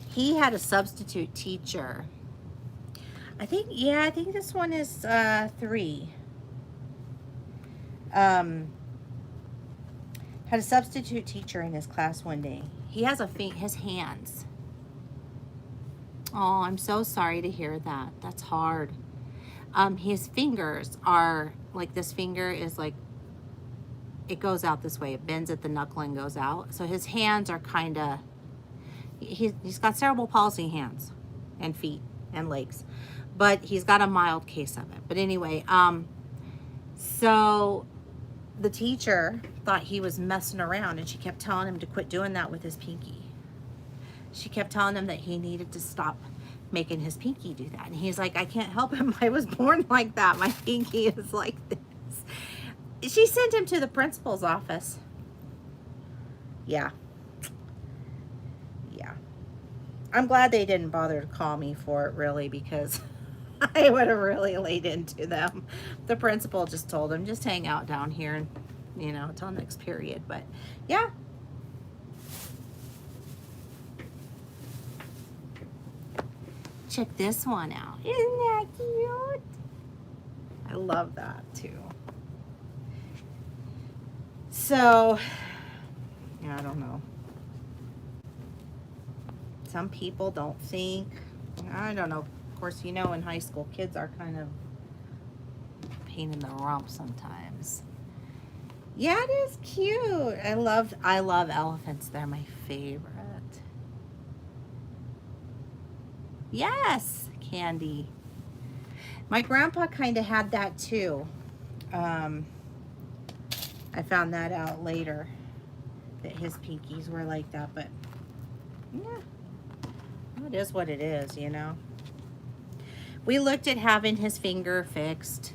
He had a substitute teacher. I think this one is 3. Had a substitute teacher in his class one day. He has his hands. Oh, I'm so sorry to hear that. That's hard. His fingers are like, this finger is like, it goes out this way. It bends at the knuckle and goes out. So his hands are kind of, he's got cerebral palsy hands and feet and legs. but he's got a mild case of it. But anyway, so the teacher thought he was messing around, and she kept telling him to quit doing that with his pinky. She kept telling him that he needed to stop making his pinky do that. And he's like, I can't help him. I was born like that. My pinky is like this. She sent him to the principal's office. Yeah. Yeah. I'm glad they didn't bother to call me for it, really, because I would have really laid into them. The principal just told him, just hang out down here, and, you know, until next period. But yeah. Check this one out. Isn't that cute? I love that too. So, I don't know. Some people don't think, I don't know. Of course, you know, in high school, kids are kind of a pain in the rump sometimes. Yeah, it is cute. I love elephants. They're my favorite. Yes, Candy. My grandpa kind of had that too. I found that out later, that his pinkies were like that, but yeah, it is what it is, you know. We looked at having his finger fixed.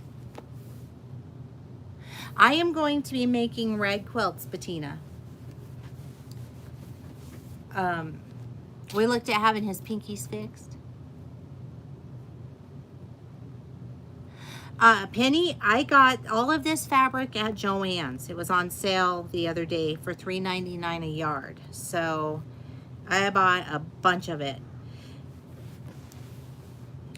I am going to be making red quilts, Bettina. We looked at having his pinkies fixed. Penny, I got all of this fabric at Joann's. It was on sale the other day for $3.99 a yard. So I bought a bunch of it.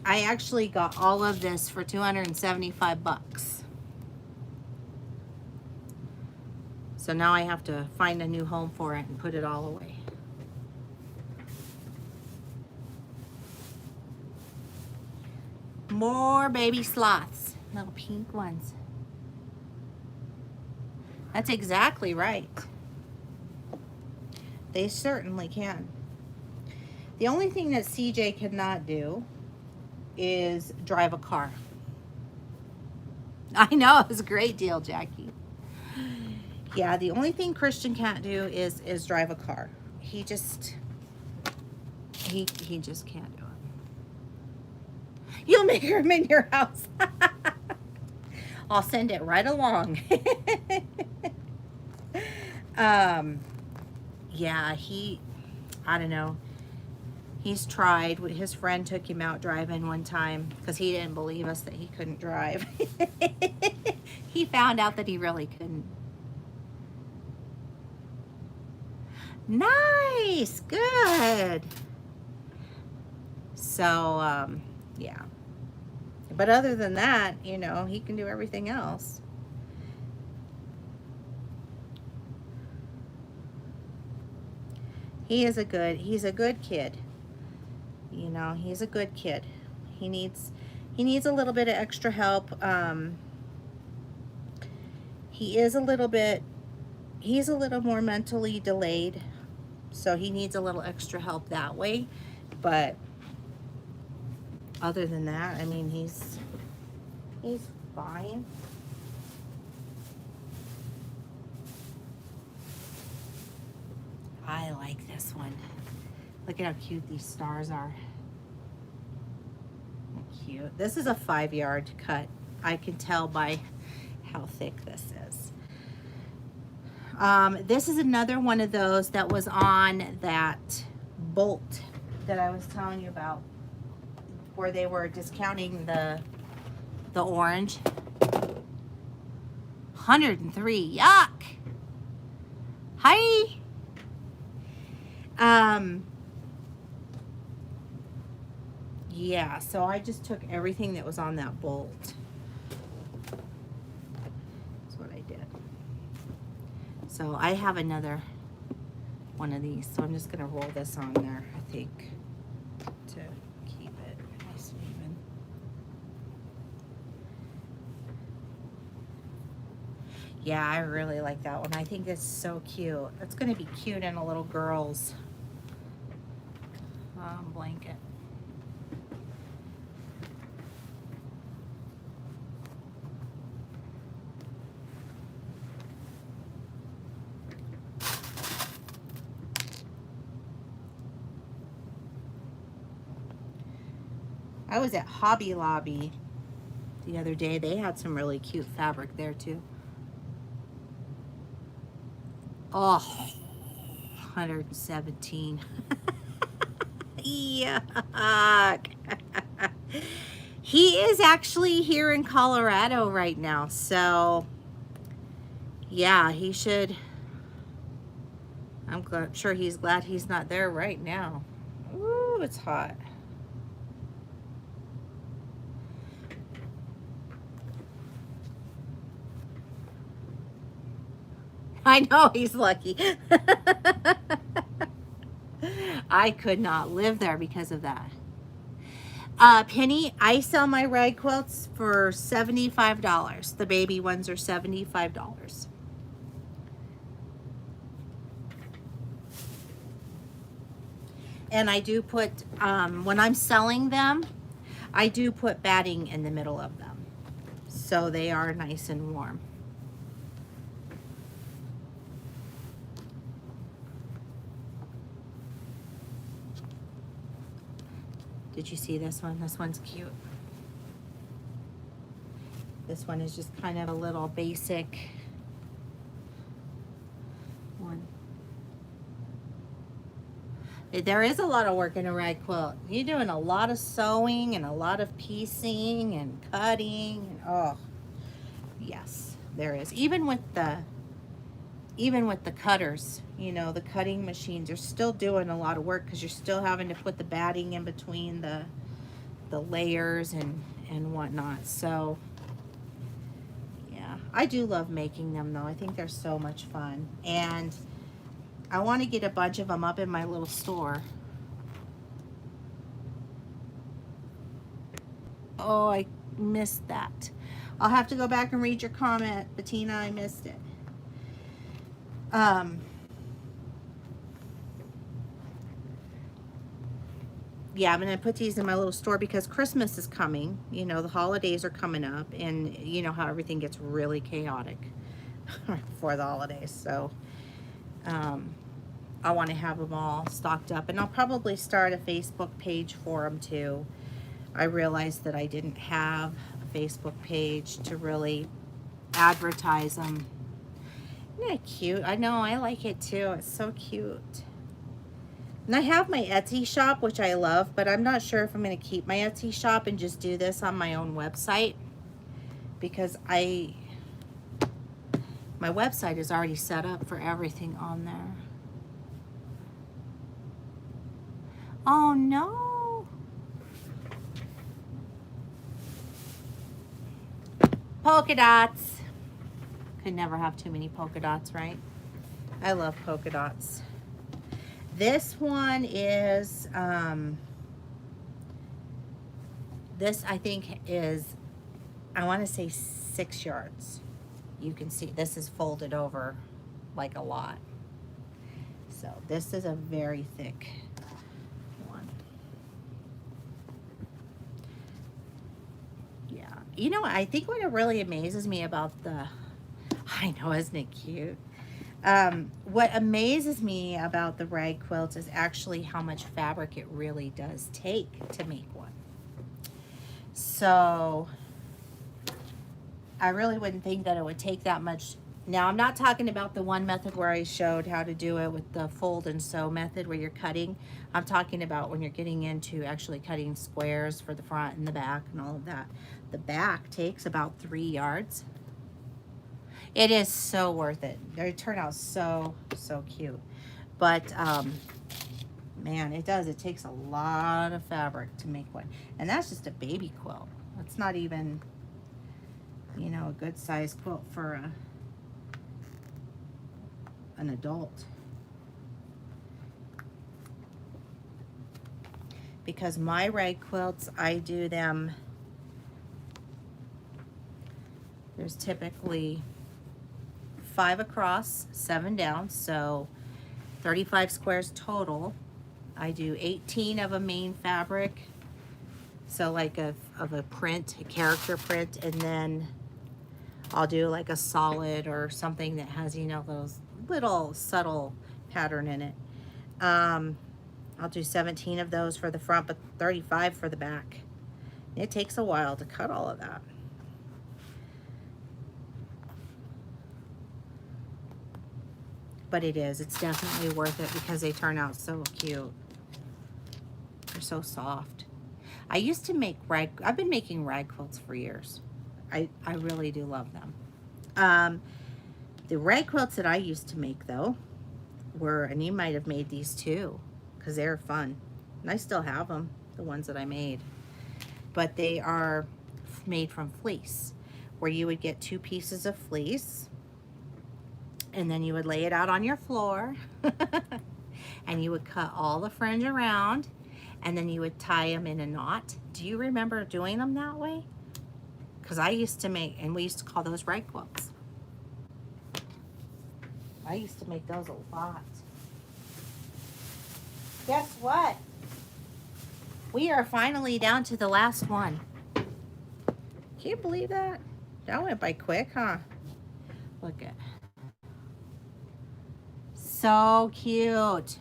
I actually got all of this for 275 bucks. So now I have to find a new home for it and put it all away. More baby sloths, little pink ones. That's exactly right. They certainly can. The only thing that CJ cannot do is drive a car. I know, it was a great deal, Jackie. Yeah, the only thing Christian can't do is drive a car. He just can't do it. You'll make him in your house. I'll send it right along. Yeah, I don't know. He's tried. His friend took him out driving one time because he didn't believe us that he couldn't drive. He found out that he really couldn't. Nice, good. So, yeah. But other than that, you know, he can do everything else. He's a good kid. You know, he's a good kid. He needs a little bit of extra help. He's a little more mentally delayed, so he needs a little extra help that way. But other than that, I mean, he's fine. I like this one. Look at how cute these stars are. Cute. This is a 5-yard cut. I can tell by how thick this is. This is another one of those that was on that bolt that I was telling you about, where they were discounting the orange. 103. Yuck. Hi. Yeah, so I just took everything that was on that bolt. That's what I did. So I have another one of these, so I'm just gonna roll this on there, I think, to keep it nice and even. Yeah, I really like that one. I think it's so cute. It's gonna be cute in a little girl's blanket. I was at Hobby Lobby the other day. They had some really cute fabric there too. Oh, 117. Yuck. He is actually here in Colorado right now, so yeah, he should. I'm sure he's glad he's not there right now. Ooh, it's hot. I know he's lucky. I could not live there because of that. Penny, I sell my rag quilts for $75. The baby ones are $75. And I do put, when I'm selling them, I do put batting in the middle of them, so they are nice and warm. Did you see this one? This one's cute. This one is just kind of a little basic one. There is a lot of work in a rag quilt. You're doing a lot of sewing and a lot of piecing and cutting. Oh, yes, there is. Even with the cutters, you know, the cutting machines are still doing a lot of work because you're still having to put the batting in between the layers and whatnot. So yeah, I do love making them though. I think they're so much fun, and I want to get a bunch of them up in my little store. Oh, I missed that. I'll have to go back and read your comment, Bettina. I missed it. Yeah, I'm going to put these in my little store because Christmas is coming. You know, the holidays are coming up, and you know how everything gets really chaotic for the holidays. So I want to have them all stocked up, and I'll probably start a Facebook page for them too. I realized that I didn't have a Facebook page to really advertise them. Isn't that cute? I know, I like it too. It's so cute. And I have my Etsy shop, which I love, but I'm not sure if I'm going to keep my Etsy shop and just do this on my own website, because my website is already set up for everything on there. Oh no. Polka dots. Could never have too many polka dots, right? I love polka dots. This one is, this I think is, I want to say 6 yards. You can see this is folded over like a lot. So this is a very thick one. Yeah. You know, I think what really amazes me about I know, isn't it cute? What amazes me about the rag quilts is actually how much fabric it really does take to make one. So I really wouldn't think that it would take that much. Now, I'm not talking about the one method where I showed how to do it with the fold and sew method where you're cutting. I'm talking about when you're getting into actually cutting squares for the front and the back and all of that. The back takes about 3 yards. It is so worth it. They turn out so cute. But man, it does. It takes a lot of fabric to make one. And that's just a baby quilt. It's not even, you know, a good size quilt for an adult. Because my rag quilts, I do them, there's typically 5 across, 7 down, so 35 squares total. I do 18 of a main fabric, so like of a print, a character print, and then I'll do like a solid or something that has, you know, those little subtle pattern in it. I'll do 17 of those for the front, but 35 for the back. It takes a while to cut all of that. But it is. It's definitely worth it because they turn out so cute. They're so soft. I used to make rag, I've been making rag quilts for years. I really do love them. The rag quilts that I used to make though were, and you might have made these too, because they're fun. And I still have them, the ones that I made. But they are made from fleece, where you would get 2 pieces of fleece, and then you would lay it out on your floor, and you would cut all the fringe around, and then you would tie them in a knot. Do you remember doing them that way? Because I used to make, and we used to call those rag quilts. I used to make those a lot. Guess what? We are finally down to the last one. Can you believe that? That went by quick, huh? Look at. So cute.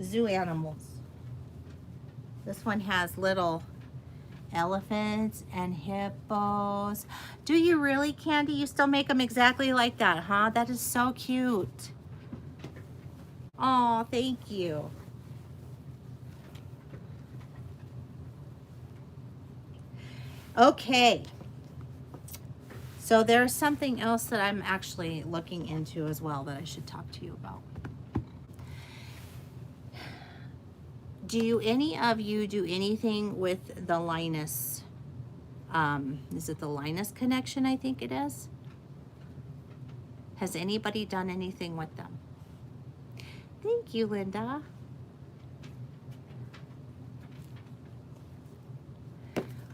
Zoo animals. This one has little elephants and hippos. Do you really, Candy? You still make them exactly like that, huh? That is so cute. Oh, thank you. Okay. So there's something else that I'm actually looking into as well that I should talk to you about. Do any of you do anything with the Linus? Is it the Linus connection? I think it is. Has anybody done anything with them? Thank you, Linda.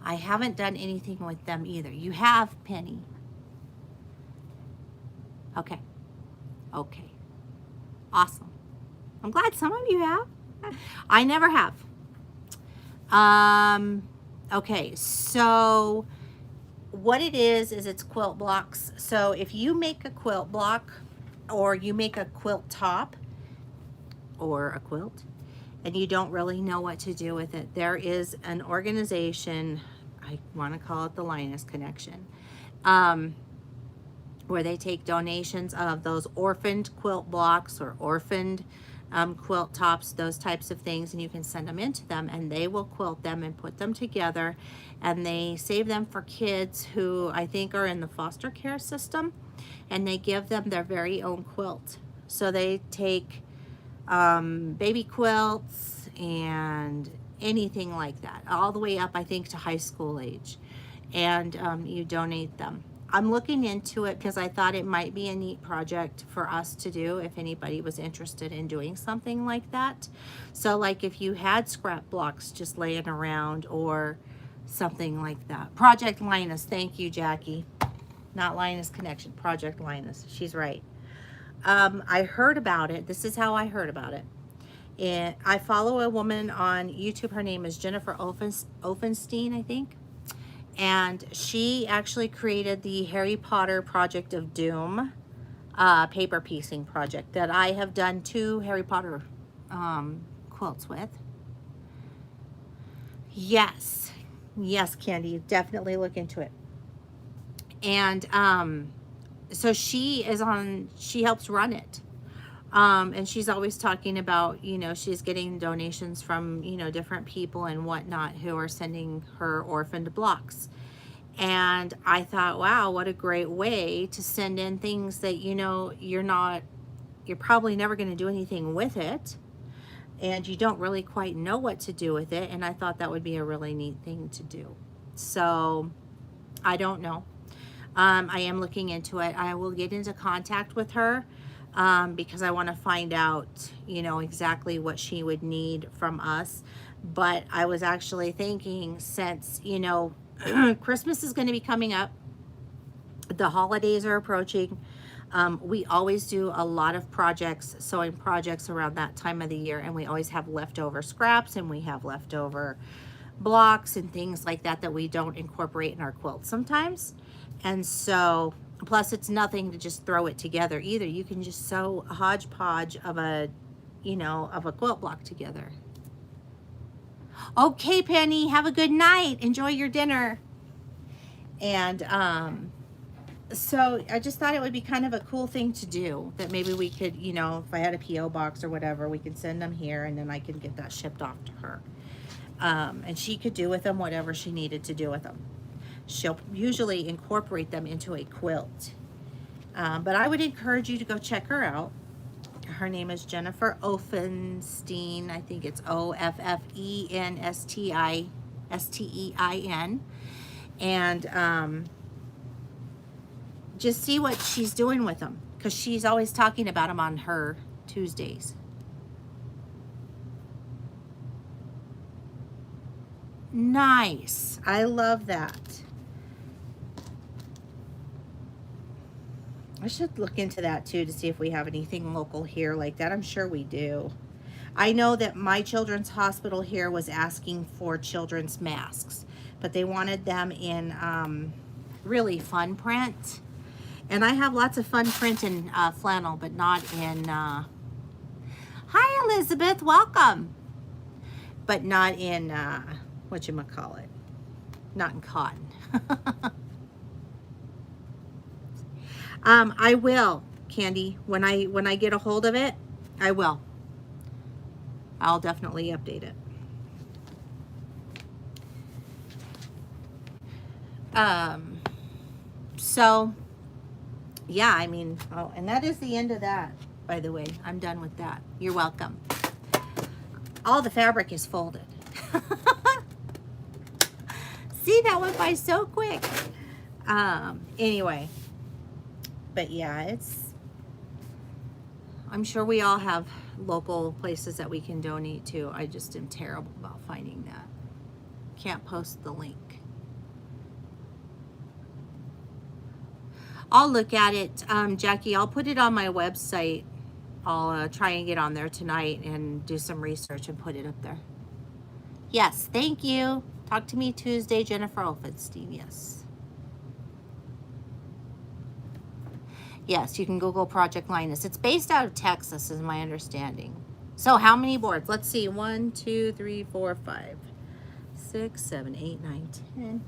I haven't done anything with them either. You have, Penny. Okay. Okay. Awesome. I'm glad some of you have. I never have. Okay, so what it is it's quilt blocks. So if you make a quilt block, or you make a quilt top or a quilt, and you don't really know what to do with it, there is an organization, I want to call it the Linus Connection, where they take donations of those orphaned quilt blocks or orphaned quilt tops, those types of things, and you can send them into them, and they will quilt them and put them together, and they save them for kids who I think are in the foster care system, and they give them their very own quilt. So they take baby quilts and anything like that, all the way up I think to high school age, and you donate them. I'm looking into it because I thought it might be a neat project for us to do if anybody was interested in doing something like that. So like if you had scrap blocks just laying around or something like that. Project Linus, thank you, Jackie. Not Linus Connection, Project Linus. She's right. I heard about it. This is how I heard about it. And I follow a woman on YouTube. Her name is Jennifer Offenstein, I think. And she actually created the Harry Potter Project of Doom paper piecing project that I have done 2 Harry Potter quilts with. Yes. Yes, Candy, definitely look into it. And so she helps run it. And she's always talking about, you know, she's getting donations from, you know, different people and whatnot who are sending her orphaned blocks. And I thought, wow, what a great way to send in things that, you know, you're probably never going to do anything with it, and you don't really quite know what to do with it. And I thought that would be a really neat thing to do. So I don't know. I am looking into it. I will get into contact with her. Because I want to find out, you know, exactly what she would need from us. But I was actually thinking, since, you know, Christmas is going to be coming up, the holidays are approaching, we always do a lot of projects, sewing projects around that time of the year, and we always have leftover scraps, and we have leftover blocks and things like that that we don't incorporate in our quilts sometimes. And so, plus it's nothing to just throw it together either. You can just sew a hodgepodge of a, you know, of a quilt block together. Okay, Penny, have a good night. Enjoy your dinner. And so I just thought it would be kind of a cool thing to do, that maybe we could, you know, if I had a P.O. box or whatever, we could send them here and then I could get that shipped off to her. And she could do with them whatever she needed to do with them. She'll usually incorporate them into a quilt. But I would encourage you to go check her out. Her name is Jennifer Offenstein. I think it's Offenstein. And just see what she's doing with them, because she's always talking about them on her Tuesdays. Nice. I love that. I should look into that too to see if we have anything local here like that. I'm sure we do. I know that my children's hospital here was asking for children's masks, but they wanted them in really fun print. And I have lots of fun print in flannel, but not in... Hi, Elizabeth. Welcome. But not in, whatchamacallit, not in cotton. I will, Candy. When I get a hold of it, I will. I'll definitely update it. So, yeah, I mean, oh, and that is the end of that, by the way. I'm done with that. You're welcome. All the fabric is folded. See, that went by so quick. Anyway. But yeah, I'm sure we all have local places that we can donate to. I just am terrible about finding that. Can't post the link. I'll look at it, Jackie. I'll put it on my website. I'll try and get on there tonight and do some research and put it up there. Yes, thank you. Talk to me Tuesday, Jennifer Offenstein. Yes. Yes, you can Google Project Linus. It's based out of Texas, is my understanding. So how many boards? Let's see. 1, 2, 3, 4, 5, 6, 7, 8, 9, 10.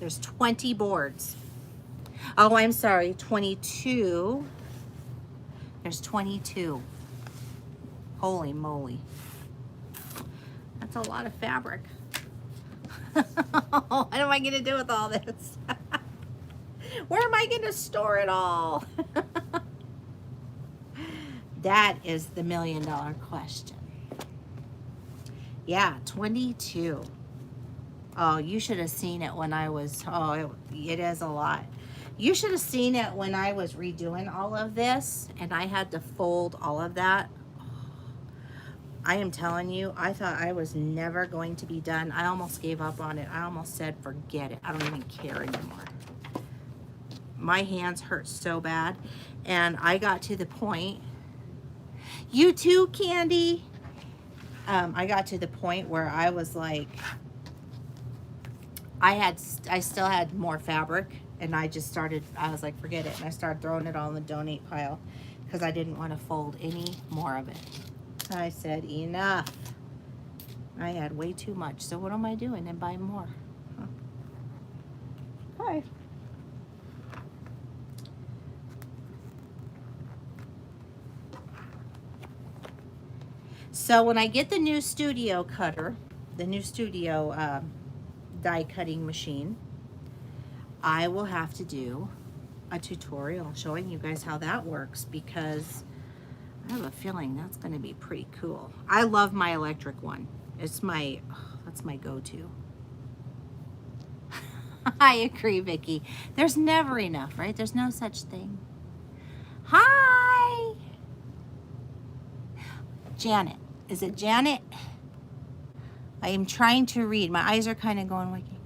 There's 20 boards. Oh, I'm sorry. 22. There's 22. Holy moly. That's a lot of fabric. What am I going to do with all this? Where am I going to store it all? That is the million-dollar question. Yeah, 22. Oh, you should have seen it when I was, oh, it is a lot. You should have seen it when I was redoing all of this and I had to fold all of that. I am telling you, I thought I was never going to be done. I almost gave up on it. I almost said, forget it. I don't even care anymore. My hands hurt so bad. And I got to the point, you too, Candy. I got to the point where I was like, I still had more fabric and I was like, forget it. And I started throwing it all in the donate pile because I didn't want to fold any more of it. I said, enough. I had way too much. So what am I doing? And buy more. Huh. Hi. So when I get the new studio cutter, the new studio die cutting machine, I will have to do a tutorial showing you guys how that works, because I have a feeling that's going to be pretty cool. I love my electric one. It's my, that's my go-to. I agree, Vicki. There's never enough, right? There's no such thing. Hi! Janet. Is it Janet? I am trying to read. My eyes are kind of going wiki.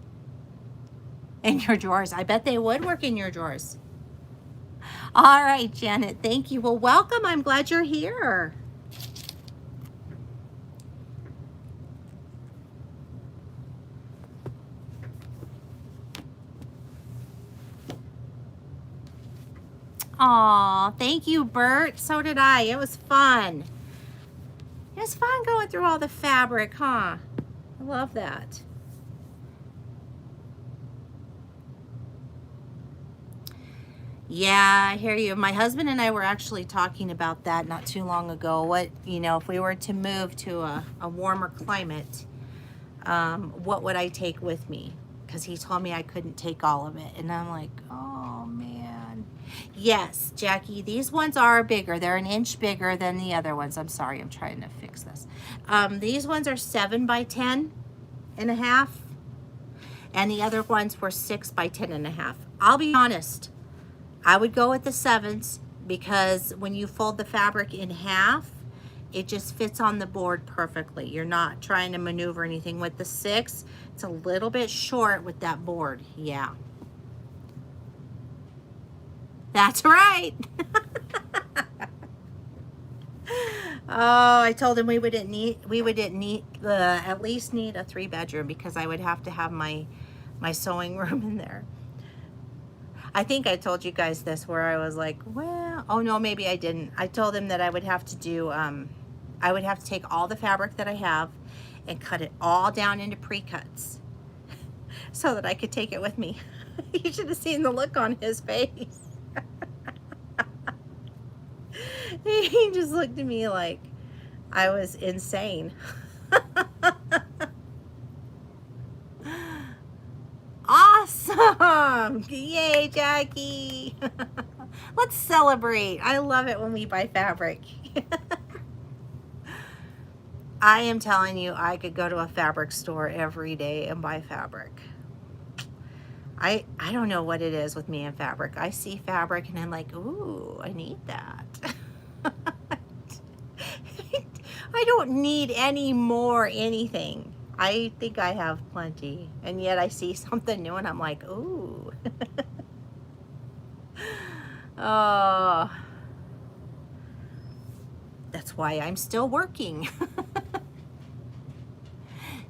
In your drawers. I bet they would work in your drawers. All right, Janet, thank you. Well, welcome. I'm glad you're here. Aw, thank you, Bert. So did I. It was fun. It was fun going through all the fabric, huh? I love that. Yeah, I hear you. My husband and I were actually talking about that not too long ago. What, you know, if we were to move to a warmer climate, what would I take with me? Because he told me I couldn't take all of it. And I'm like, oh, man. Yes, Jackie, these ones are bigger. They're an inch bigger than the other ones. I'm sorry, I'm trying to fix this. These ones are 7 by 10 and a half. And the other ones were 6 by 10 and a half. I'll be honest. I would go with the 7s because when you fold the fabric in half, it just fits on the board perfectly. You're not trying to maneuver anything. With the 6, it's a little bit short with that board. Yeah. That's right. Oh, I told him we would at least need a 3-bedroom because I would have to have my sewing room in there. I think I told you guys this where I was like, well, oh no, maybe I didn't. I told him that I would have to do, I would have to take all the fabric that I have and cut it all down into pre-cuts so that I could take it with me. You should have seen the look on his face. He just looked at me like I was insane. Awesome! Yay, Jackie! Let's celebrate. I love it when we buy fabric. I am telling you, I could go to a fabric store every day and buy fabric. I don't know what it is with me and fabric. I see fabric and I'm like, ooh, I need that. I don't need any more anything. I think I have plenty, and yet I see something new and I'm like, ooh. Oh, that's why I'm still working.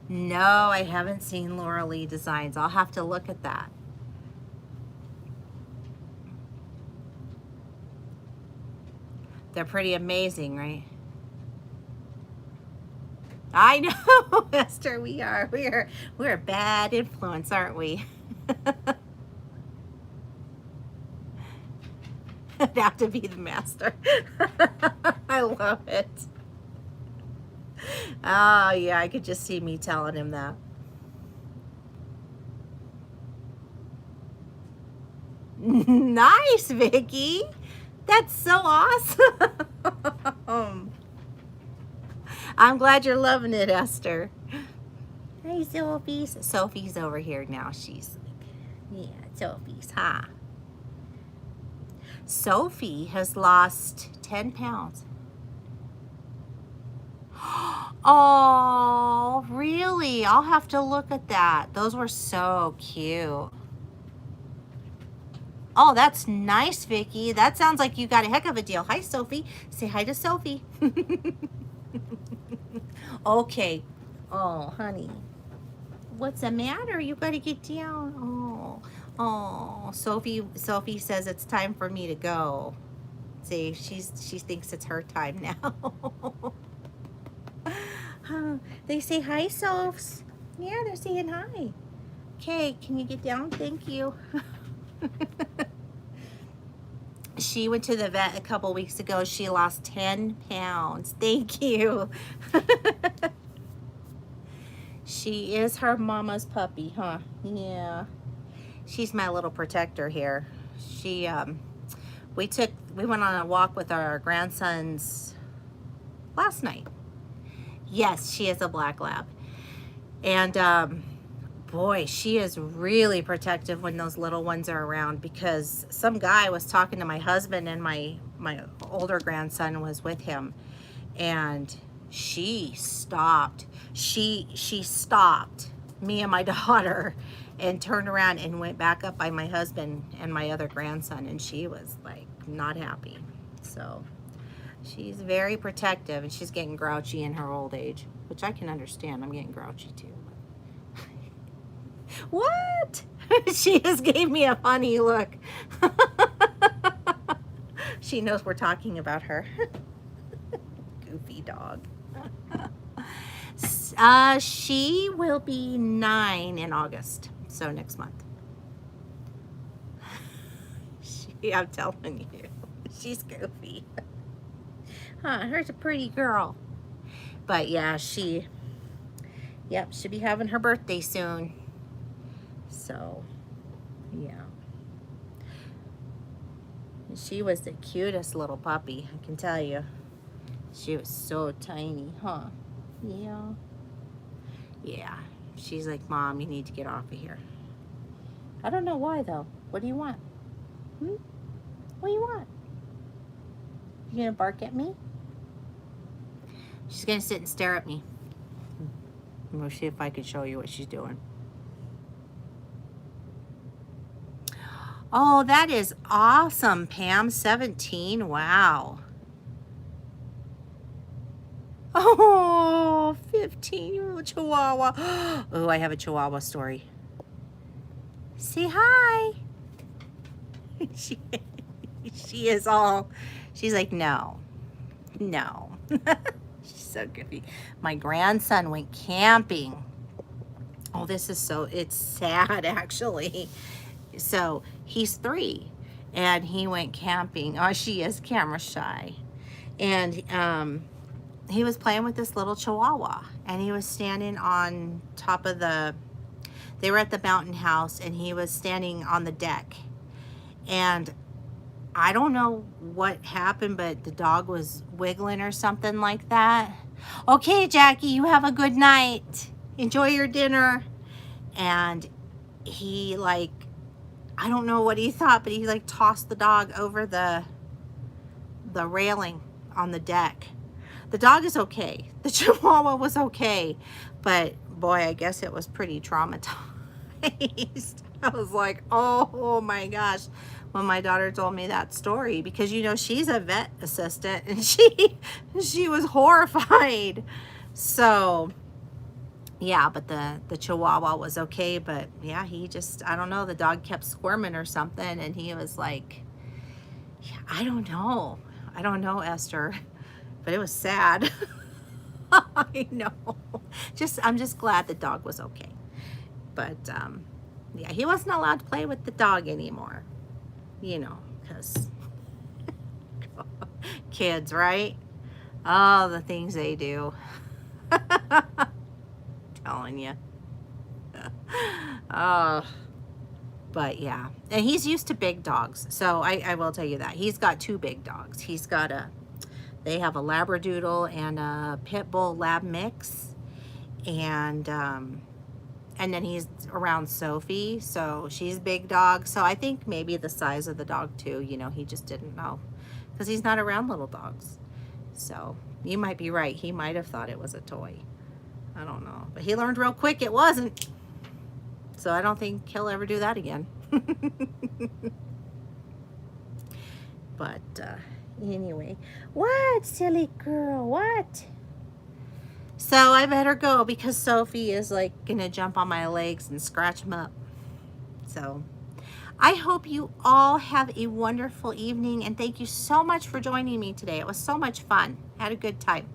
No, I haven't seen Laura Lee designs. I'll have to look at that. They're pretty amazing, right? I know, Esther, we're a bad influence, aren't we? I'd have to be the master. I love it. Oh yeah, I could just see me telling him that. Nice, Vicky. That's so awesome. I'm glad you're loving it, Esther. Hey, Sophie. Sophie's over here now. She's like, yeah, Sophie's, huh? Sophie has lost 10 pounds. Oh, really? I'll have to look at that. Those were so cute. Oh, that's nice, Vicky. That sounds like you got a heck of a deal. Hi, Sophie. Say hi to Sophie. Okay. Oh, honey. What's the matter? You gotta get down. Oh, Sophie says it's time for me to go. See, she thinks it's her time now. They say hi, Sophs. Yeah, they're saying hi. Okay, can you get down? Thank you. She went to the vet a couple weeks ago. She lost 10 pounds. Thank you. She is her mama's puppy, huh? Yeah. She's my little protector here. She, we went on a walk with our grandsons last night. Yes, she is a black lab. And, boy, she is really protective when those little ones are around, because some guy was talking to my husband and my older grandson was with him, and she stopped. She stopped me and my daughter and turned around and went back up by my husband and my other grandson, and she was like not happy. So she's very protective, and she's getting grouchy in her old age, which I can understand. I'm getting grouchy too. What? She just gave me a funny look. She knows we're talking about her. Goofy dog. She will be 9 in August, so next month. I'm telling you, she's goofy. Huh, her's a pretty girl. But yeah, she'll be having her birthday soon. So, yeah. She was the cutest little puppy, I can tell you. She was so tiny, huh? Yeah. Yeah. She's like, Mom, you need to get off of here. I don't know why, though. What do you want? Hmm? What do you want? You gonna bark at me? She's gonna sit and stare at me. We'll see if I can show you what she's doing. Oh, that is awesome, Pam. 17. Wow. Oh, 15-year-old Chihuahua. Oh, I have a Chihuahua story. Say hi. She is all, she's like, no. She's so goofy. My grandson went camping. Oh, this is so, it's sad actually. So he's 3 and he went camping. Oh, she is camera shy. And he was playing with this little Chihuahua and he was standing on top of they were at the mountain house and he was standing on the deck. And I don't know what happened, but the dog was wiggling or something like that. Okay, Jackie, you have a good night. Enjoy your dinner. And he like, I don't know what he thought, but he like tossed the dog over the railing on the deck. The dog is okay. The Chihuahua was okay. But boy, I guess it was pretty traumatized. I was like, oh my gosh, when my daughter told me that story, because you know she's a vet assistant and she was horrified. So yeah, but the Chihuahua was okay, but yeah, he just, I don't know, the dog kept squirming or something and he was like, yeah, I don't know, Esther, but it was sad. I know. I'm just glad the dog was okay. But yeah, he wasn't allowed to play with the dog anymore, you know, because kids, right? Oh, the things they do. Telling you. Oh, but yeah, and he's used to big dogs, so I will tell you that he's got 2 big dogs. He's got they have a Labradoodle and a Pit Bull Lab mix, and then he's around Sophie, so she's big dog. So I think maybe the size of the dog too, you know, he just didn't know because he's not around little dogs. So you might be right. He might have thought it was a toy. I don't know. But he learned real quick it wasn't. So I don't think he'll ever do that again. But anyway. What, silly girl? What? So I better go because Sophie is like gonna jump on my legs and scratch them up. So I hope you all have a wonderful evening and thank you so much for joining me today. It was so much fun. Had a good time.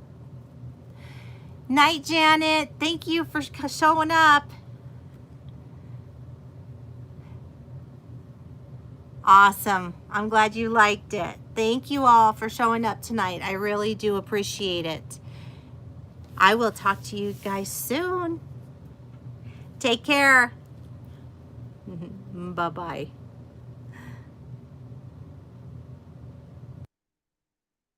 Night, Janet. Thank you for showing up. Awesome. I'm glad you liked it. Thank you all for showing up tonight. I really do appreciate it. I will talk to you guys soon. Take care. Bye-bye.